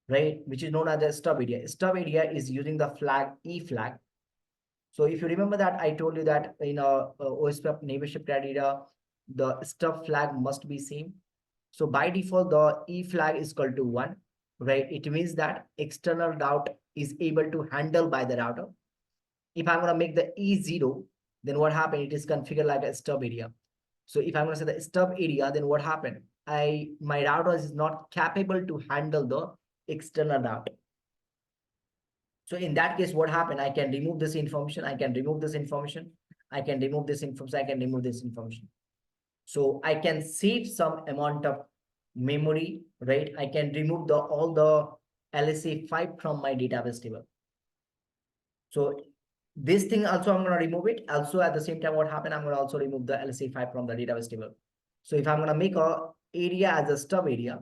right? Which is known as a stub area. Stub area is using the flag E flag. So if you remember that I told you that in a OSPF neighborship criteria, the stub flag must be same. So by default, the E flag is equal to 1, right? It means that external route is able to handle by the router. If I'm going to make the E0, then what happened? It is configured like a stub area. So if I'm going to say the stub area, then what happened? My router is not capable to handle the external router. So in that case, what happened? I can remove this information. I can remove this information. I can remove this information. I can remove this information. So I can save some amount of memory, right? I can remove all the LSA5 from my database table. So this thing also I'm going to remove it. Also at the same time, what happened? I'm going to also remove the LSA5 from the database table. So if I'm going to make a area as a stub area,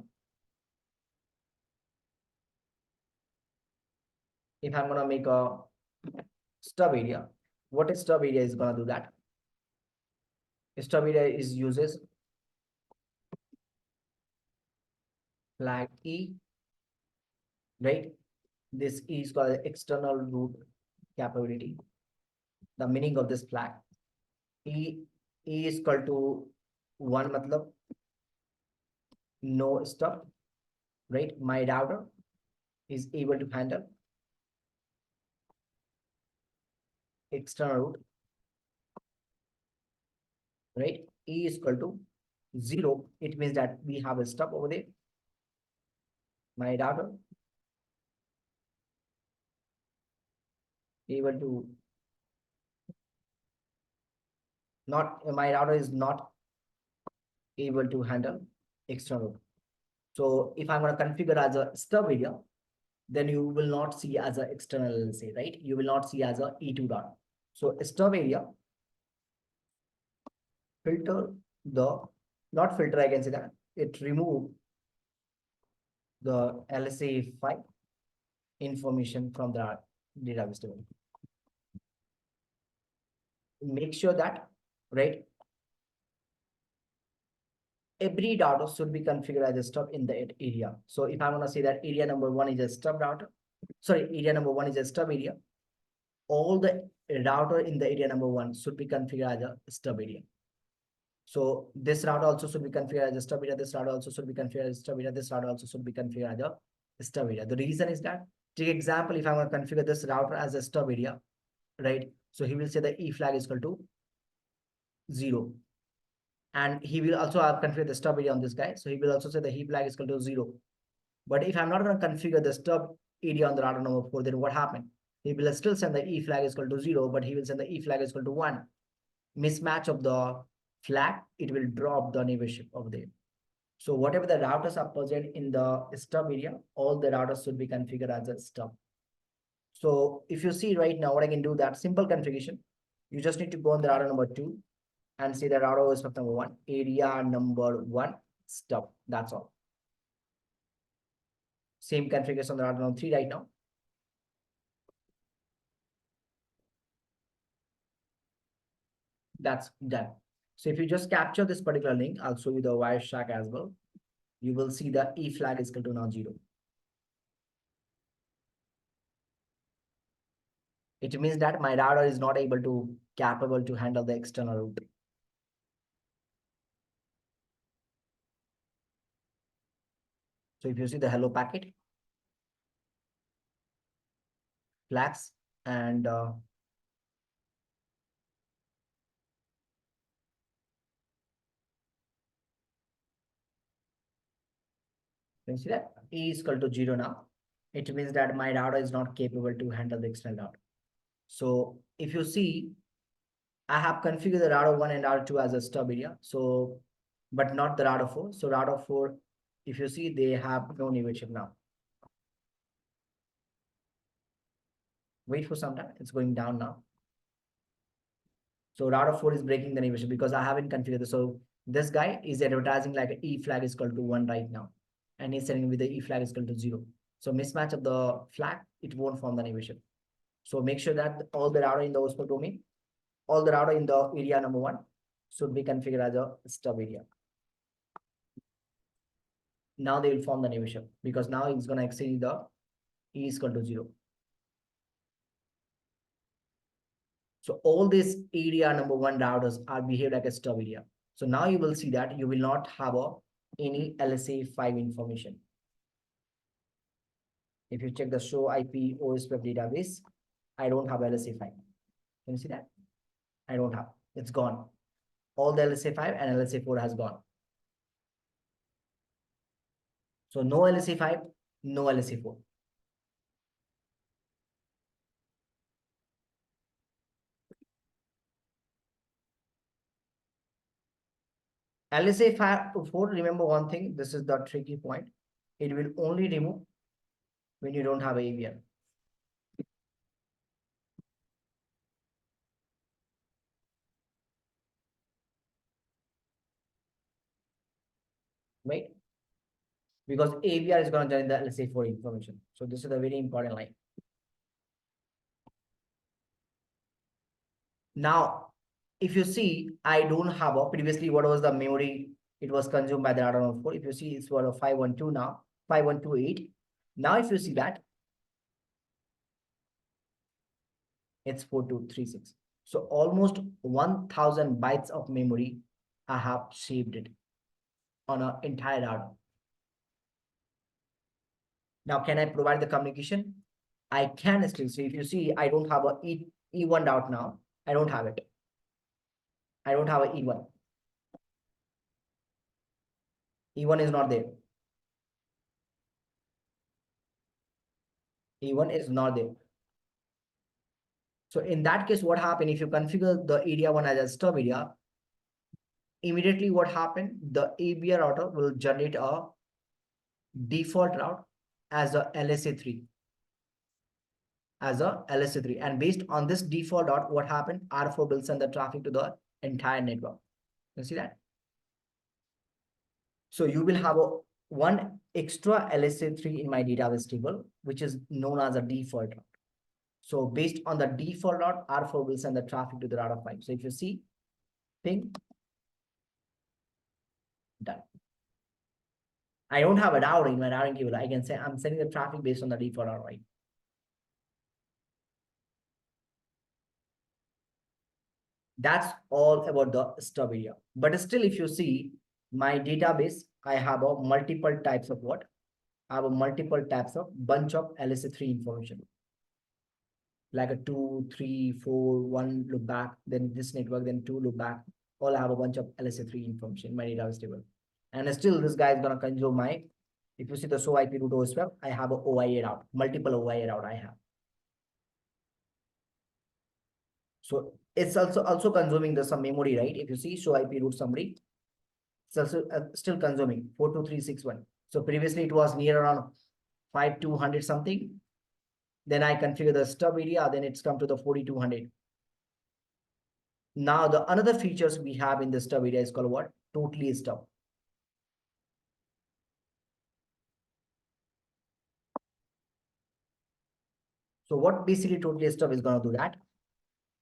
if I'm going to make a stub area, what is stub area is going to do that? Stub area is uses flag E, right? This E is called external root capability. The meaning of this flag, E is equal to 1 matlab no stub, right? My router is able to handle external root, right? E is equal to 0. It means that we have a stub over there. My router able to my router is not able to handle external root. So if I'm going to configure as a stub area, then you will not see as an external LSA, right? You will not see as a E2 dot. So stub area filter not filter, I can say that it remove the LSA5 information from the database table. Make sure that, right, every router should be configured as a stub in the area. So if I'm going to say that area number 1 is a stub router, sorry, area number 1 is a stub area, all the router in the area number 1 should be configured as a stub area. So this router also should be configured as a stub area. This router also should be configured as a stub area. This router also should be configured as a stub area. The reason is that, take example, if I'm going to configure this router as a stub area, right? So he will say the E flag is equal to 0. And he will also have configured the stub area on this guy. So he will also say the E flag is equal to 0. But if I'm not going to configure the stub area on the router number 4, then what happened? He will still send the E flag is equal to 0, but he will send the E flag is equal to 1. Mismatch of the flag, it will drop the neighborship over there. So whatever the routers are present in the stub area, all the routers should be configured as a stub. So if you see right now, what I can do, that simple configuration, you just need to go on the router number 2 and see the router ospf number 1, area number 1, stub. That's all. Same configuration on the router number 3 right now. That's done. So if you just capture this particular link, I'll show you the Wireshark as well. You will see the E flag is equal to now 0. It means that my router is not capable to handle the external route. So if you see the hello packet, flags, and you see that E is equal to 0 now. It means that my router is not capable to handle the external router. So if you see, I have configured the router 1 and router 2 as a stub area. So, but not the router 4. So router 4, if you see, they have no neighborship now. Wait for some time. It's going down now. So router 4 is breaking the neighborship because I haven't configured this. So this guy is advertising like a E flag is equal to 1 right now. And he's sending with the E flag is equal to 0. So mismatch of the flag, it won't form the neighborship. So make sure that all the router in the OSPF domain, all the router in the area number 1 should be configured as a stub area. Now they will form the neighborship because now it's going to exceed the E is equal to 0. So all these area number 1 routers are behaved like a stub area. So now you will see that you will not have any LSA5 information. If you check the show IP ospf database, I don't have LSA 5. Can you see that? I don't have. It's gone. All the LSA 5 and LSA 4 has gone. So no LSA 5, no LSA 4. LSA 5 to 4, remember one thing, this is the tricky point. It will only remove when you don't have AVR. Right? Because AVR is going to generate the LSA 4 information. So this is a very important line. Now, if you see, I don't have a previously what was the memory it was consumed by the Arduino 4. If you see, it's what a 512 now, 5128. Now, if you see that, it's 4236. So almost 1000 bytes of memory I have saved it on an entire Arduino. Now, can I provide the communication? I can still see. If you see, I don't have a E1 out now. I don't have it. I don't have a E1. E1 is not there. E1 is not there. So in that case, what happened if you configure the area 1 as a stub area? Immediately what happened? The ABR router will generate a default route as a LSA3. As a LSA3. And based on this default route, what happened? R4 will send the traffic to the entire network. You see that? So you will have one extra LSA3 in my database table, which is known as a default route. So based on the default route, R4 will send the traffic to the router 5. So if you see, ping, done. I don't have a routing in my routing table. I can say I'm sending the traffic based on the default route, right? That's all about the stub area. But still, if you see my database, I have a multiple types of what? I have a multiple types of bunch of LSA3 information. Like a 2, 3, 4, 1 look back, then this network, then 2 look back. All have a bunch of LSA3 information in my database table. And still this guy is gonna consume my, if you see the show IP root ospf, I have a OIA route, multiple OIA route I have. So it's also consuming some memory, right? If you see show IP root summary, it's also still consuming 42361. So previously it was near around 5200 something. Then I configure the stub area, then it's come to the 4200. Now the another features we have in the stub area is called what? Totally stub. So what basically totally stub is going to do that?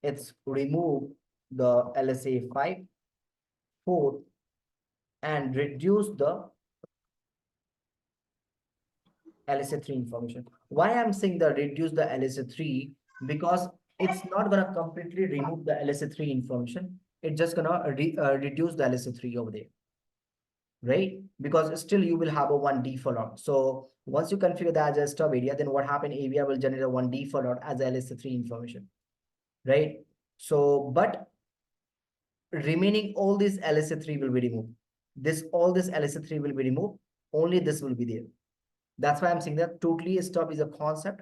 It's remove the LSA 5, 4 and reduce the LSA 3 information. Why I'm saying the reduce the LSA 3? Because it's not going to completely remove the LSA 3 information. It's just going to reduce the LSA 3 over there. Right? Because still you will have a one default route. So once you configure that as a stub area, then what happened? AVR will generate a one default route as LSA3 information. Right? So, but remaining all this LSA3 will be removed. All this LSA3 will be removed. Only this will be there. That's why I'm saying that totally stub is a concept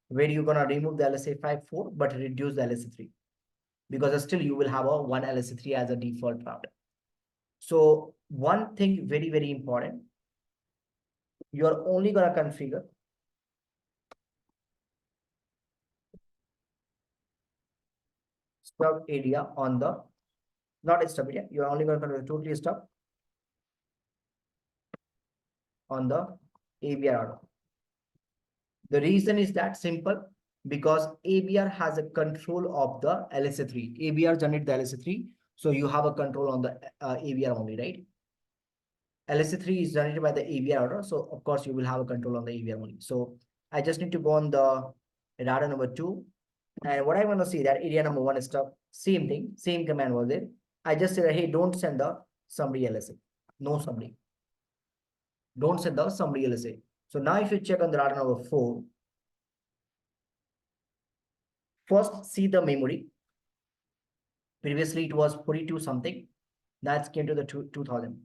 where you're gonna remove the LSA5 4, but reduce the LSA3. Because still you will have a one LSA3 as a default route. So one thing very, very important, you are only going to configure stub area on the, not a stub area, you are only going to configure totally stub on the ABR order. The reason is that simple, because ABR has a control of the LSA3. ABR generates the LSA3, so you have a control on the ABR only, right? LSA3 is generated by the ABR order, so of course you will have a control on the ABR only. So I just need to go on the data number 2, and what I want to see that area number 1 is stuff, same thing, same command was there. I just said, hey, don't send the summary LSA, no summary. Don't send the summary LSA. So now if you check on the data number 4, first see the memory. Previously it was 42 something. That's came to the 2000.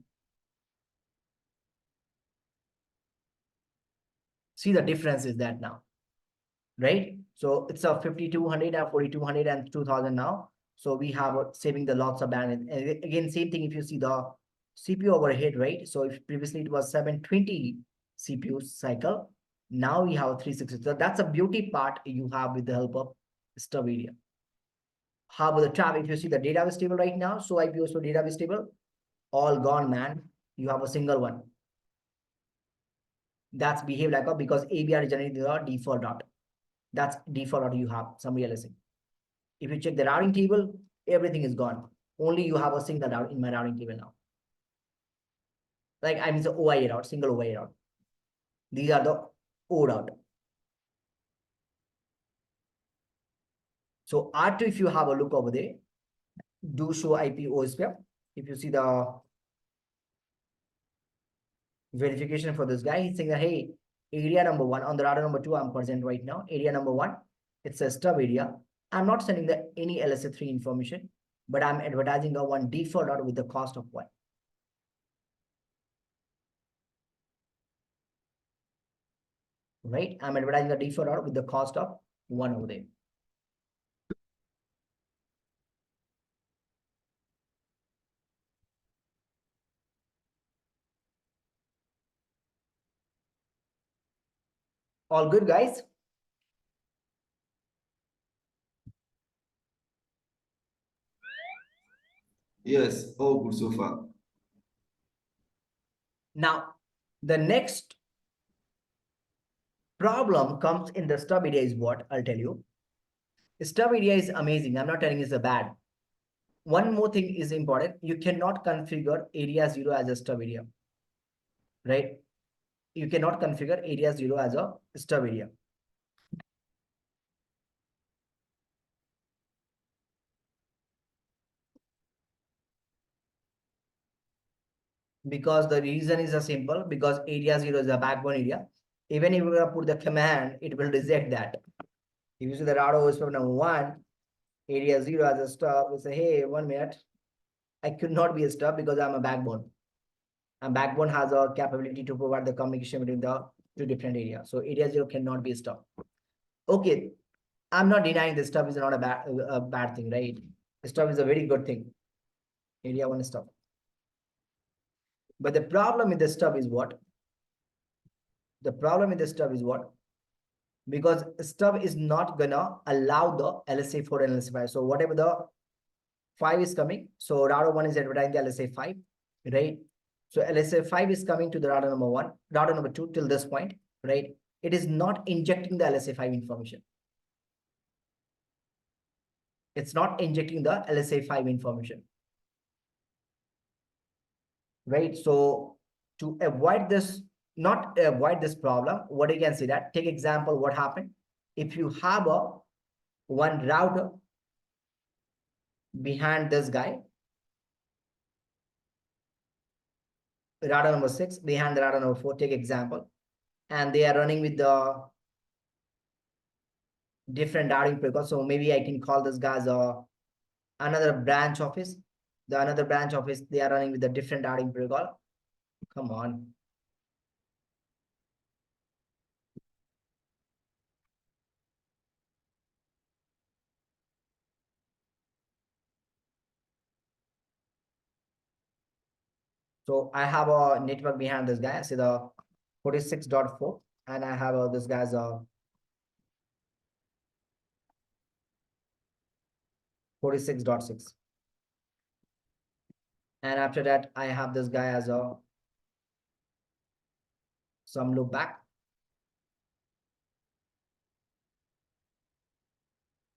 See the difference is that now, right? So it's a 5200 and 4200 and 2000 now. So we have saving the lots of bandwidth. And again, same thing if you see the CPU overhead, right? So if previously it was 720 CPU cycle, now we have 360. So that's a beauty part you have with the help of stub area. How about the traffic? If you see the data is stable right now, so IPOs for data is stable, all gone, man. You have a single one. That's behave like a because ABR is generating the default dot. That's default dot you have some LSA. If you check the routing table, everything is gone. Only you have a single route in my routing table now. Like I mean the OIA route, single OIA route. These are the O route. So R2, if you have a look over there, do show IP ospf. If you see the verification for this guy, he's saying that, hey, area number 1 on the router number 2, I'm present right now. Area number 1, it's a stub area. I'm not sending the any LSA3 information, but I'm advertising a one default route with the cost of 1. Right? I'm advertising a default route with the cost of 1 over there. All good, guys? Yes, all good so far. Now, the next problem comes in the stub area is what I'll tell you. Stub area is amazing. I'm not telling it's a bad. One more thing is important. You cannot configure area 0 as a stub area, right? You cannot configure area 0 as a stub area. Because the reason is a simple, because area 0 is a backbone area. Even if you put the command, it will reject that. If you see the router OS number 1, area 0 as a stub, we say, hey, 1 minute, I could not be a stub because I'm a backbone. And backbone has a capability to provide the communication between the two different areas. So area 0 cannot be a stub. Okay, I'm not denying this stuff is not a bad thing, right? Stuff is a very good thing. Area 1 stuff. But the problem with this stuff is what? The problem with this stuff is what? Because stuff is not gonna allow the LSA4 and LSA5. So whatever the 5 is coming, so router 1 is advertising the LSA5, right? So LSA5 is coming to the router number 1, router number 2 till this point, right? It is not injecting the LSA5 information. It's not injecting the LSA5 information. Right? So to avoid this, not avoid this problem, what you can see that, take example, what happened? If you have a one router behind this guy, router number 6, behind the router number 4, take example, and they are running with the different routing protocol. So maybe I can call this guys another branch office. The another branch office, they are running with a different routing protocol. Come on. So I have a network behind this guy. I see the 46.4, and I have this guy's 46.6. And after that, I have this guy as a some loop back.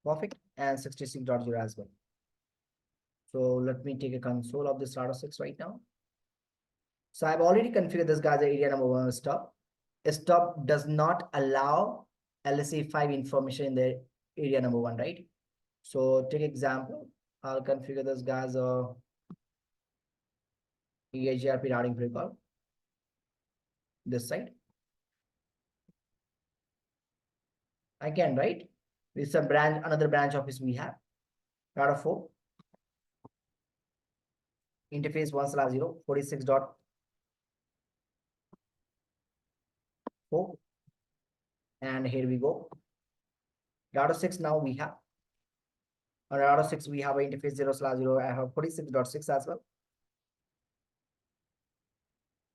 Perfect. And 66.0 as well. So let me take a console of this router 6 right now. So I've already configured this guy's area number 1 stub. A stub does not allow LSA5 information in the area number 1, right? So take example, I'll configure this guy's EIGRP routing protocol. This side. I can, right? with some branch, another branch office we have. Router 4. Interface 1/0, 46.4. And here we go. Router 6 now we have. On router 6, we have an interface 0/0. I have 46.6 as well.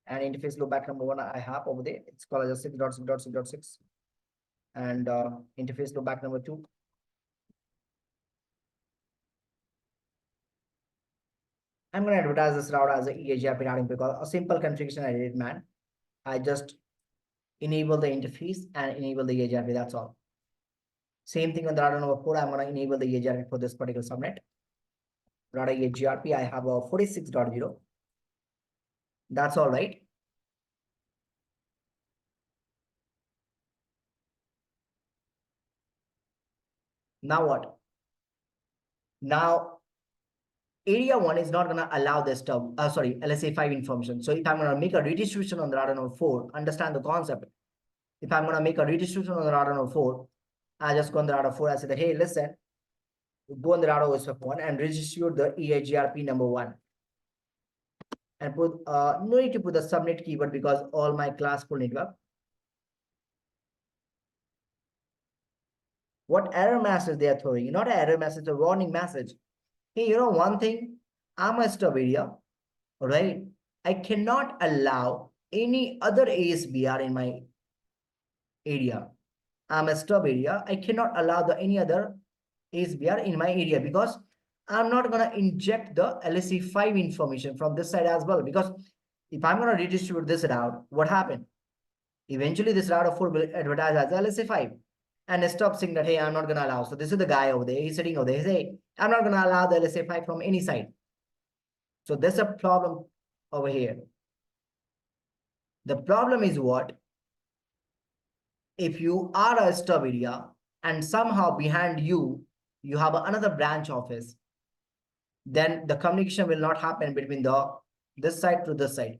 And interface loopback number 1 I have over there. It's called as 6.6.6.6. And interface loopback number 2. I'm going to advertise this route as a EAGRP routing because a simple configuration I did, man. I just enable the interface and enable the EAGRP. That's all. Same thing on the router number 4. I'm going to enable the EAGRP for this particular subnet. Router EAGRP, I have a 46.0. That's all right. Now what? Now, area 1 is not going to allow this stuff. LSA 5 information. So if I'm going to make a redistribution on the router number 4, understand the concept. If I'm going to make a redistribution on the router number 4, I just go on the router 4. I say that, hey, listen, go on the router ospf 1 and redistribute the EAGRP number 1. And put no need to put the subnet keyword because all my class full network. What error message they are throwing? Not an error message, a warning message. Hey, you know one thing? I'm a stub area, right? I cannot allow any other ASBR in my area. I'm a stub area. I cannot allow any other ASBR in my area because I'm not going to inject the LSA 5 information from this side as well. Because if I'm going to redistribute this route, what happened? Eventually, this router 4 will advertise as LSA 5 and stop saying that, hey, I'm not going to allow. So this is the guy over there. He's sitting over there. He's saying, I'm not going to allow the LSA 5 from any side. So there's a problem over here. The problem is what? If you are a stub area and somehow behind you, you have another branch office, then the communication will not happen between this side to this side.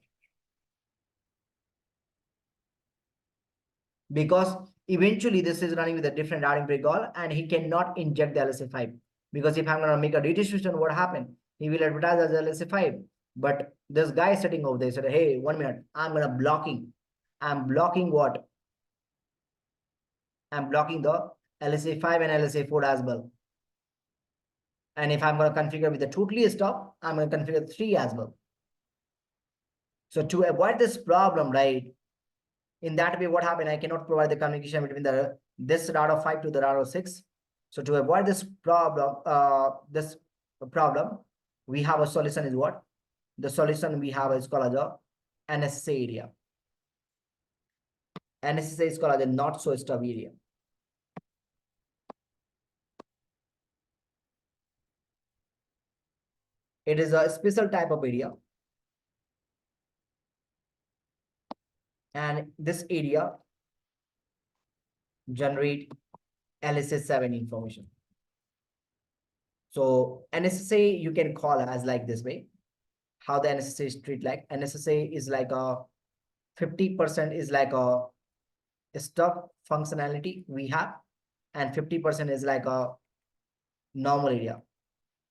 Because eventually this is running with a different routing protocol and he cannot inject the LSA 5. Because if I'm going to make a redistribution, what happened? He will advertise as LSA 5. But this guy sitting over there said, hey, 1 minute, I'm going to blocking. I'm blocking what? I'm blocking the LSA 5 and LSA 4 as well. And if I'm going to configure with the totally stop, I'm going to configure 3 as well. So to avoid this problem, right? In that way, what happened? I cannot provide the communication between this router 5 to the router 6. So to avoid this problem, we have a solution is what? The solution we have is called as a NSA area. NSA is called as a not so stub area. It is a special type of area. And this area generate LSA 7 information. So NSA you can call as like this way. How the NSA is treated like NSA is like a 50% is like a stub functionality we have, and 50% is like a normal area.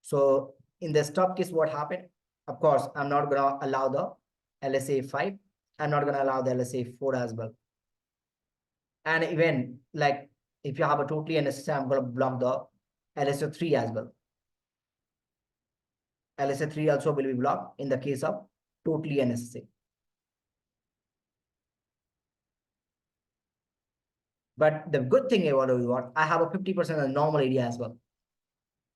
So in the stub case, what happened? Of course, I'm not gonna allow the LSA 5. I'm not gonna allow the LSA 4 as well. And even like if you have a totally NSA, I'm gonna block the LSA 3 as well. LSA 3 also will be blocked in the case of totally NSA. But the good thing about it is what? I have a 50% of normal area as well.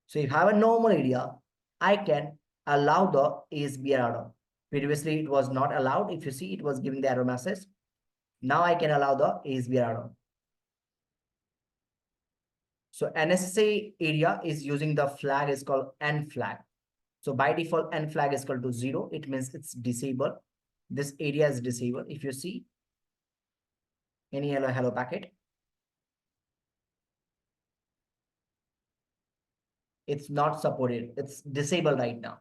So if I have a normal area, I can allow the ASBR router. Previously, it was not allowed. If you see, it was giving the error message. Now I can allow the ASBR router. So NSA area is using the flag is called N flag. So by default, N flag is equal to 0. It means it's disabled. This area is disabled. If you see any hello packet, it's not supported. It's disabled right now.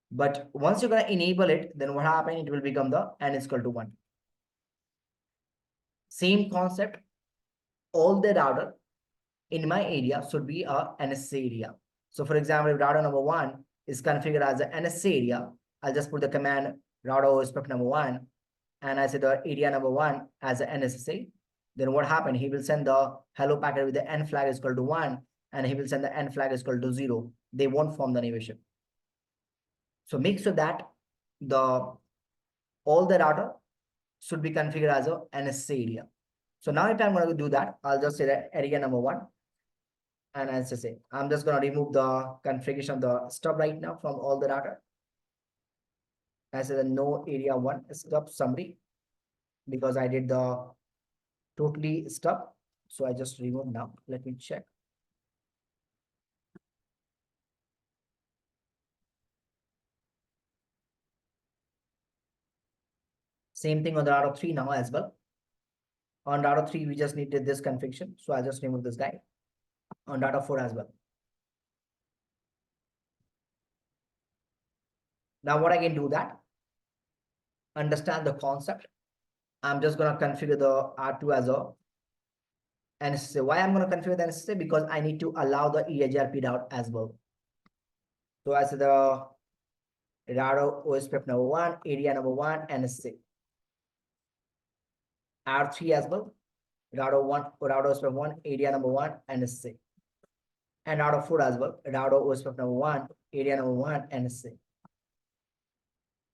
But once you're going to enable it, then what happens? It will become the N is equal to 1. Same concept. All the router in my area should be a NSA area. So for example, if router number 1 is configured as an NSA area, I'll just put the command router ospf number 1, and I say the area number 1 as an NSA. Then what happened? He will send the hello packet with the n flag is equal to 1, and he will send the n flag is equal to 0. They won't form the navigation. So make sure that all the router should be configured as a NSA area. So now if I'm going to do that, I'll just say that area number 1. And as I say, I'm just going to remove the configuration of the stub right now from all the router. I say the no area 1 stub summary, because I did the totally stub. So I just remove now. Let me check. Same thing on the router 3 now as well. On router 3, we just needed this configuration. So I'll just remove this guy. On router 4 as well. Now what I can do that, understand the concept. I'm just going to configure the R2 as a NSA. Why I'm going to configure the NSA? Because I need to allow the EIGRP route as well. So I say the router ospf number 1, area number 1, NSA. R3 as well. Router 1, router ospf 1, area number 1, NSA. And router 4 as well. Router ospf number 1, area number 1, NSA.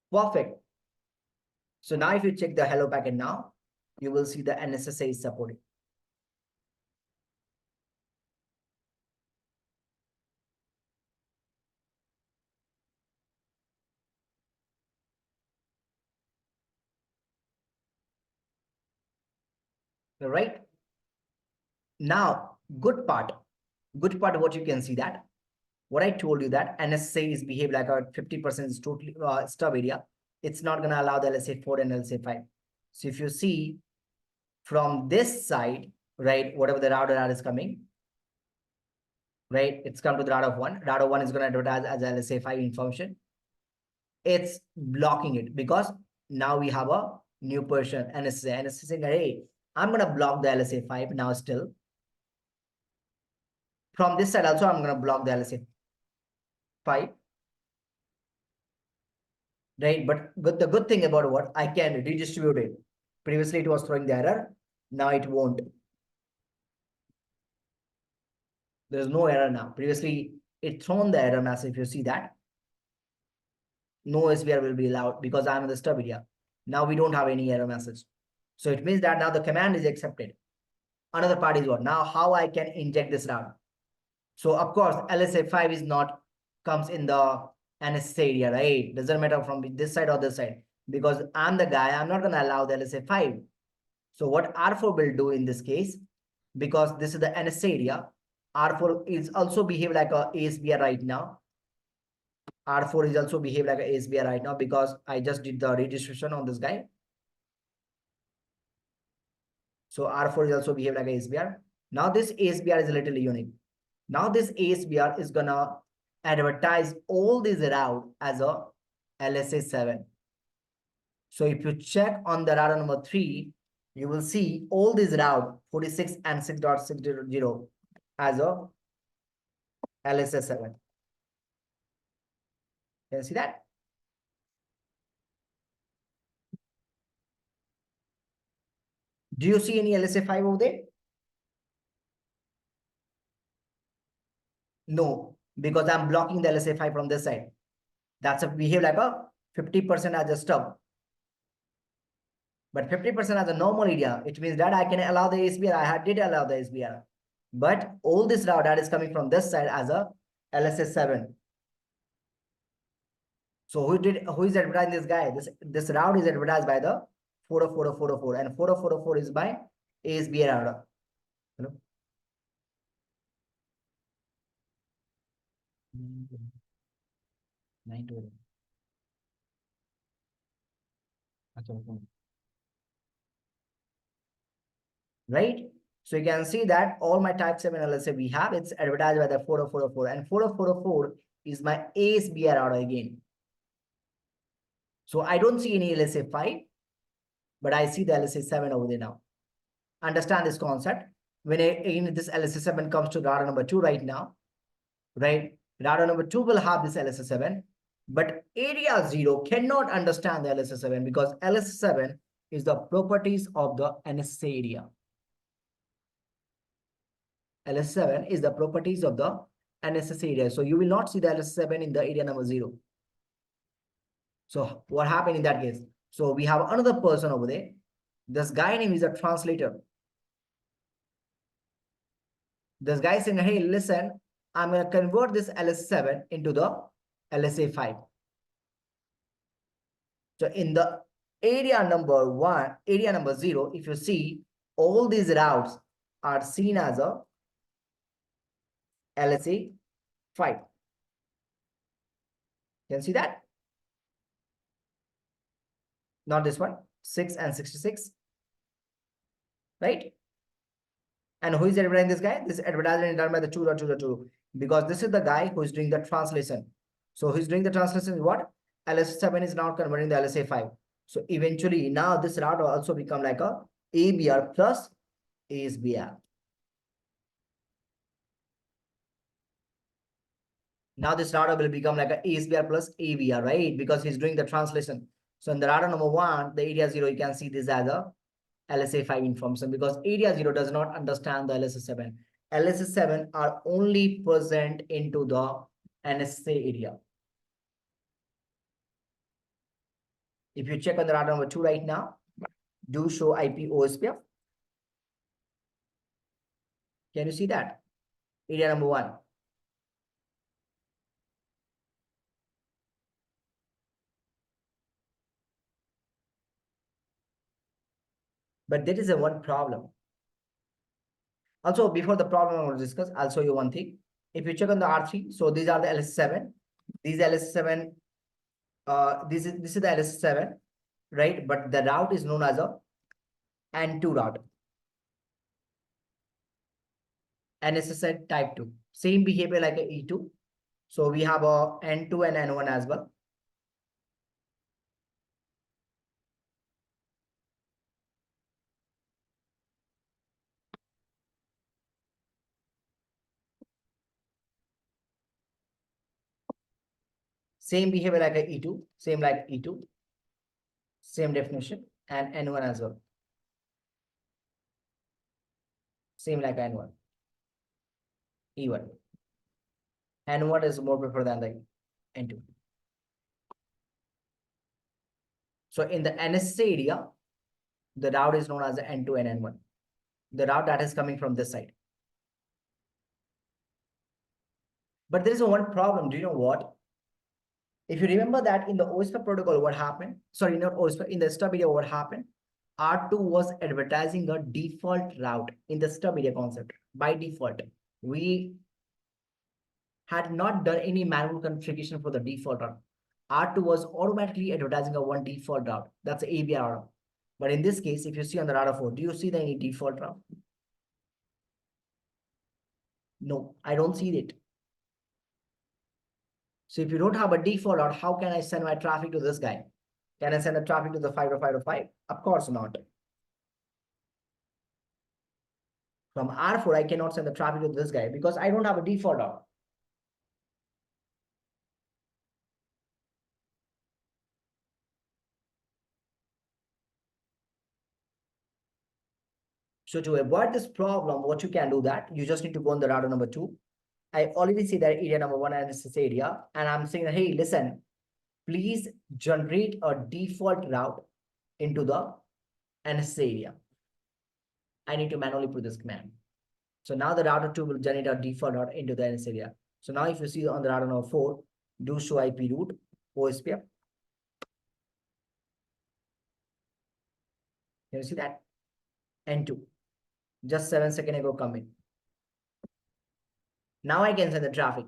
Perfect. So now if you check the hello packet now, you will see the NSSA is supported. Right? Now, good part what you can see that, what I told you that NSA is behave like a 50% is totally stub area. It's not going to allow the LSA 4 and LSA 5. So if you see from this side, right, whatever the router is coming, right, it's come to the router 1. Router 1 is going to advertise as LSA 5 information. It's blocking it because now we have a new person, NSA. NSA saying, hey, I'm going to block the LSA 5 now still. From this side also, I'm going to block the LSA 5. Right, but the good thing about what I can redistribute it. Previously it was throwing the error, now it won't. There's no error now. Previously it thrown the error message. If you see that, no SBR will be allowed because I'm in the stub area. Now we don't have any error message. So it means that now the command is accepted. Another part is what? Now how I can inject this route. So of course LSA 5 is not comes in the NSA area, right? Doesn't matter from this side or this side, because I'm the guy, I'm not going to allow the LSA 5. So what R4 will do in this case, because this is the NSA area, R4 is also behave like a ASBR right now. R4 is also behave like a ASBR right now because I just did the redistribution on this guy. So R4 is also behave like a ASBR. Now this ASBR is a little unique. Now this ASBR is gonna advertise all these route as a LSA 7. So if you check on the router number 3, you will see all these route 46 and 6.600 as a LSA 7. Can you see that? Do you see any LSA 5 over there? No, because I'm blocking the LSA 5 from this side. That's a behave like a 50% as a stub. But 50% as a normal area, it means that I can allow the SBR. I did allow the SBR. But all this route that is coming from this side as a LSA 7. So who is advertising this guy? This route is advertised by the 4040404, and 40404 is by ASBR router. Hello? 9 right? So you can see that all my type 7 LSA we have, it's advertised by the 40404, and 40404 is my ASBR router again. So I don't see any LSA 5, but I see the LSA 7 over there now. Understand this concept. when again this LSA7 comes to router number 2 right now, right? Router number 2 will have this LSA7, but area 0 cannot understand the LSA7 because LSA7 is the properties of the NSA area. LS7 is the properties of the NSS area. So you will not see the LS7 in the area number 0. So what happened in that case? So we have another person over there. This guy name is a translator. This guy saying, hey, listen, I'm going to convert this LS7 into the LSA5. So in the area number 1, area number 0, if you see, all these routes are seen as a LSA 5. Can you see that? Not this one, 6 and 66. Right? And who is advertising this guy? This advertisement is done by the 2.2.2 because this is the guy who is doing the translation. So who's doing the translation is what? LS7 is now converting the LSA5. So eventually now this route will also become like a ABR plus ASBR. Now this router will become like a ASBR plus ABR, right? Because he's doing the translation. So in the router number 1, the area 0, you can see this as a LSA5 information because area 0 does not understand the LSA7. LSA7 are only present into the NSA area. If you check on the router number 2 right now, do show IP ospf. Can you see that? Area number 1. But there is a one problem. Also, before the problem I want to discuss, I'll show you one thing. If you check on the R3, so these are the LS7. These LS7, this is the LS7, right? But the route is known as a N2 route. NSS type 2. Same behavior like a E2. So we have a N2 and N1 as well. Same behavior like a E2, same like E2, same definition, and N1 as well. Same like N1, E1. N1 is more preferred than the N2. So in the NSA area, the route is known as the N2 and N1. The route that is coming from this side. But there is one problem. Do you know what? If you remember that in the ospf protocol, what happened? Sorry, not ospf, in the stub area, what happened? R2 was advertising a default route in the stub area concept. By default, we had not done any manual configuration for the default route. R2 was automatically advertising a one default route. That's ABR route. But in this case, if you see on the router 4, do you see any default route? No, I don't see it. So if you don't have a default route, how can I send my traffic to this guy? Can I send the traffic to the 5.5.5? Of course not. From R4, I cannot send the traffic to this guy because I don't have a default route. So to avoid this problem, what you can do that, you just need to go on the router number 2. I already see that area number 1 and this area, and I'm saying, hey, listen, please generate a default route into the NSA area. I need to manually put this command. So now the router 2 will generate a default route into the NSA area. So now if you see on the router number 4, do show IP route, ospf. Can you see that? N2. Just 7 seconds ago come in. Now I can send the traffic.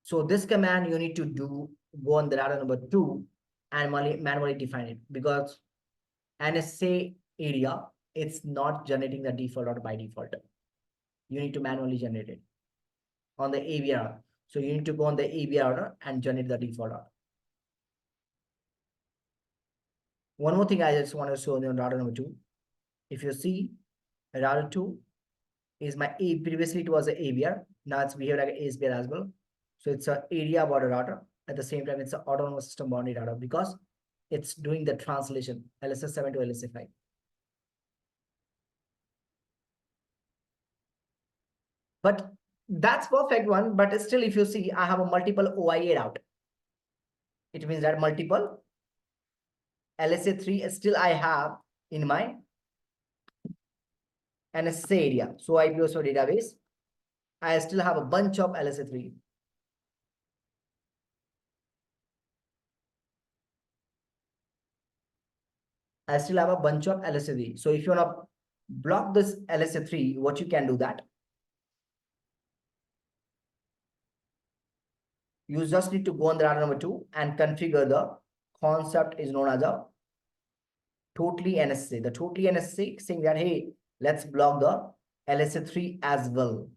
So this command you need to do, go on the router number 2 and manually define it because NSA area, it's not generating the default route by default. You need to manually generate it on the ABR. So you need to go on the ABR and generate the default route. One more thing I just want to show you on router number 2. If you see, router 2 is my A. Previously, it was an ABR. Now it's behaved like an ASBR as well. So it's an area border router. At the same time, it's an autonomous system boundary router because it's doing the translation LSS7 to LSA5. But that's perfect one. But still, if you see, I have a multiple OIA route. It means that multiple LSA3 still I have in my NSA area. So IPOSO database, I still have a bunch of LSA3. I still have a bunch of LSA3. So if you want to block this LSA3, what you can do that? You just need to go on the router number 2 and configure the concept is known as a totally NSA. The totally NSA saying that, hey, let's block the LSA3 as well.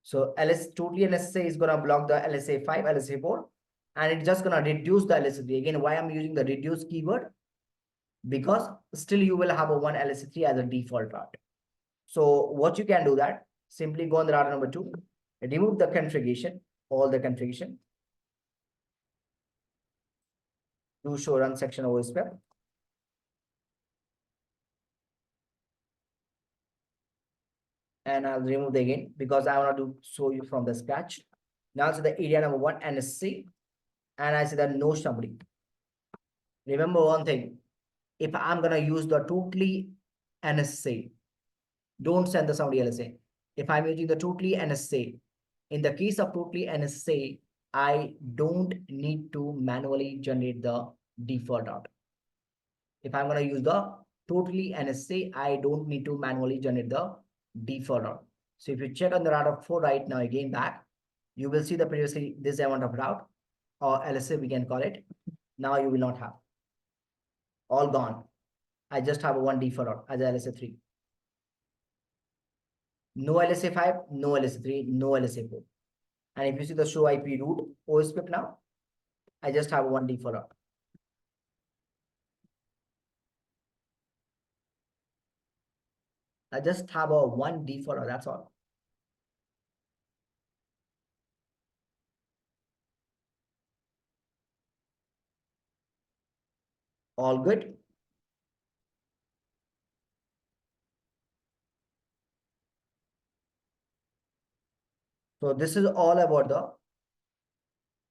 So totally NSA is going to block the LSA5, LSA4, and it's just going to reduce the LSA3. Again, why I'm using the reduce keyword? Because still you will have a one LSA3 as a default route. So what you can do that, simply go on the router number 2, remove the configuration, all the configuration. Do show run section ospf. And I'll remove it again because I want to show you from the scratch. Now to the area number 1 NSC, and I say that no somebody. Remember one thing, if I'm gonna use the totally NSA, don't send the somebody LSA. If I'm using the totally NSA, in the case of totally NSA, I don't need to manually generate the default route. If I'm gonna use the totally NSA, I don't need to manually generate the default route. So if you check on the router 4 right now, again back, you will see the previously this amount of route or LSA we can call it. Now you will not have. All gone. I just have one default route as LSA3. No LSA5, no LSA3, no LSA4. And if you see the show IP root ospf now, I just have one default route. I just have a one default route, that's all. All good. So this is all about the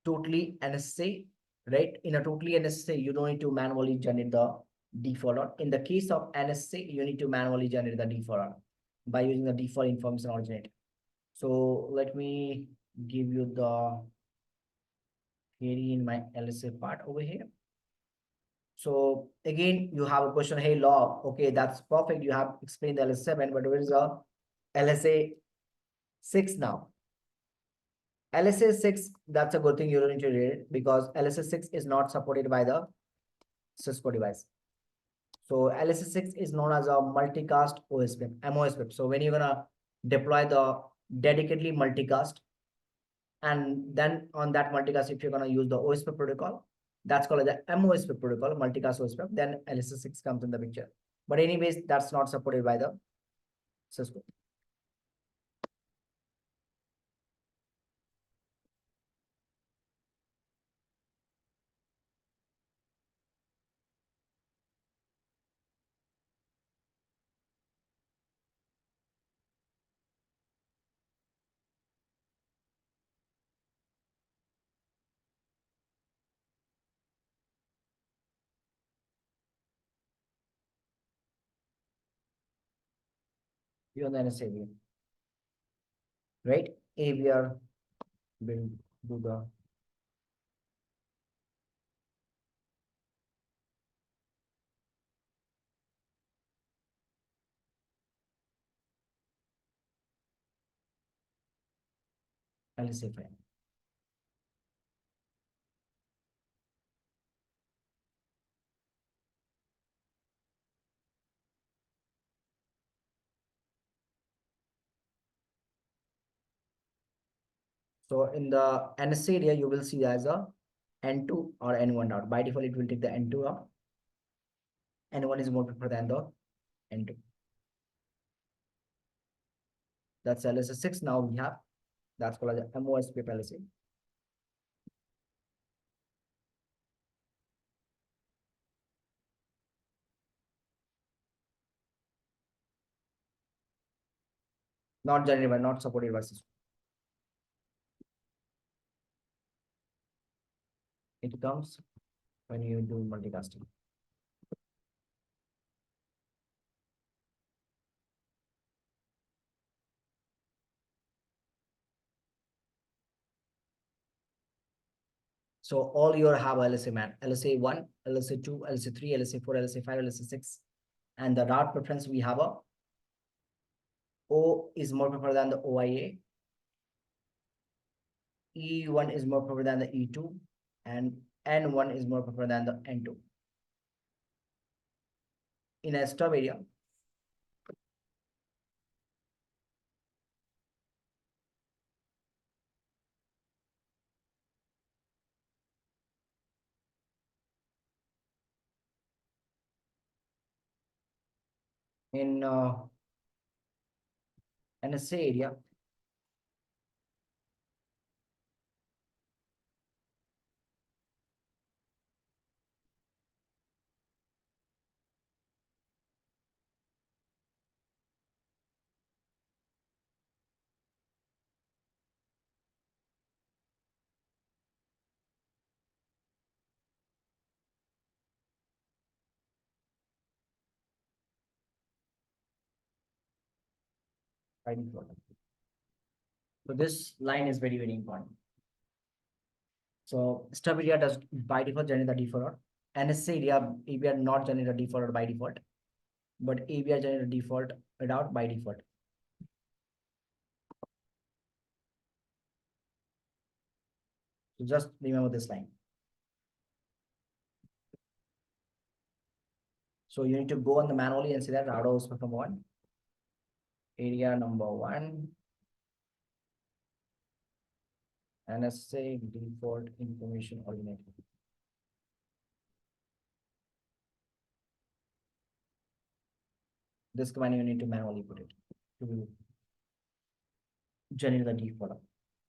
totally NSA, right? In a totally NSA, you don't need to manually generate the default route. In the case of NSA, you need to manually generate the default route by using the default information originate. So let me give you the theory in my LSA part over here. So again, you have a question, hey, law, okay, that's perfect. You have explained the LSA7, but where is the LSA6 now? LSA6, that's a good thing you don't need to read it because LSA6 is not supported by the Cisco device. So LSA6 is known as a multicast OSPF, MOSPF. So when you're gonna deploy the dedicatedly multicast, and then on that multicast, if you're gonna use the OSPF protocol, that's called the MOSPF protocol, multicast OSPF, then LSA6 comes in the picture. But anyways, that's not supported by the Cisco. You understand NSA, right? AVR will do the LSA file. So in the NSA area, you will see as a N2 or N1 route. By default, it will take the N2 route. N1 is more preferred than the N2. That's LSA 6. Now we have that's called as MOSPF LSA. Not generated by, not supported by system. It comes when you do multicasting. So all your have LSA man, LSA 1, LSA 2, LSA 3, LSA 4, LSA 5, LSA 6. And the route preference we have a O is more preferred than the OIA. E1 is more preferred than the E2, and N1 is more preferred than the N2. In a stub area, in NSA area, by default. So this line is very, very important. So stub area does by default generate the default. NSA area, ABR not generate a default by default, but ABR generate a default route by default. So just remember this line. So you need to go on the manually and see that route OSPF number 1, area number 1, NSA default information originator. This command you need to manually put it to generate the default.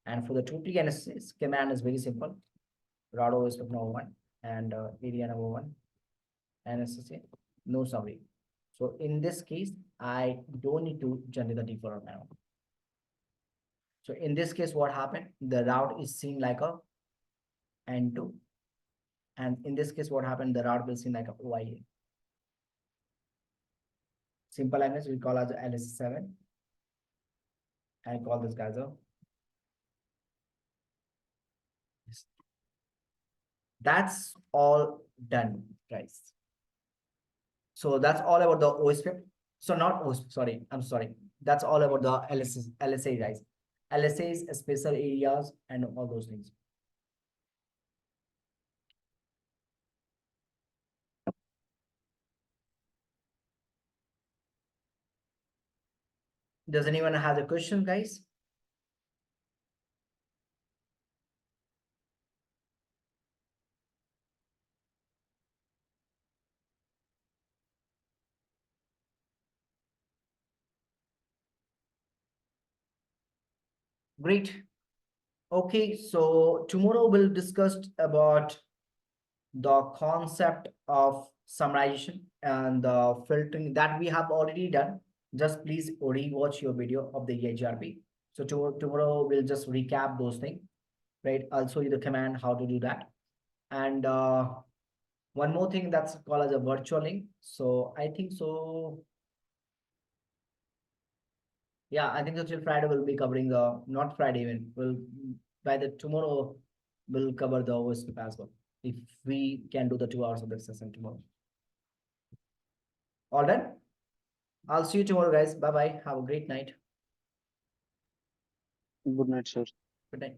And for the totally NSA command is very simple. Route OSPF number 1 and area number 1, NSA, no summary. So in this case, I don't need to generate the default now. So in this case, what happened? The route is seen like a N2. And in this case, what happened? The route will seem like a OIA. Simple language we call as LS7. I call this guys a. That's all done, guys. So that's all about the OSPF. So not OSPF, sorry, I'm sorry. That's all about the LSA, guys. LSAs, special areas, and all those things. Does anyone have a question, guys? Great. Okay, so tomorrow we'll discuss about the concept of summarization and the filtering that we have already done. Just please rewatch your video of the EIGRP. So tomorrow we'll just recap those things, right? I'll show you the command how to do that. And one more thing that's called as a virtual link. So I think so. Yeah, I think so till Friday we'll be covering the, not Friday even, we'll, by the tomorrow, we'll cover the OSPF as well. If we can do the 2 hours of the session tomorrow. All done? I'll see you tomorrow, guys. Bye-bye. Have a great night. Good night, sir. Good night.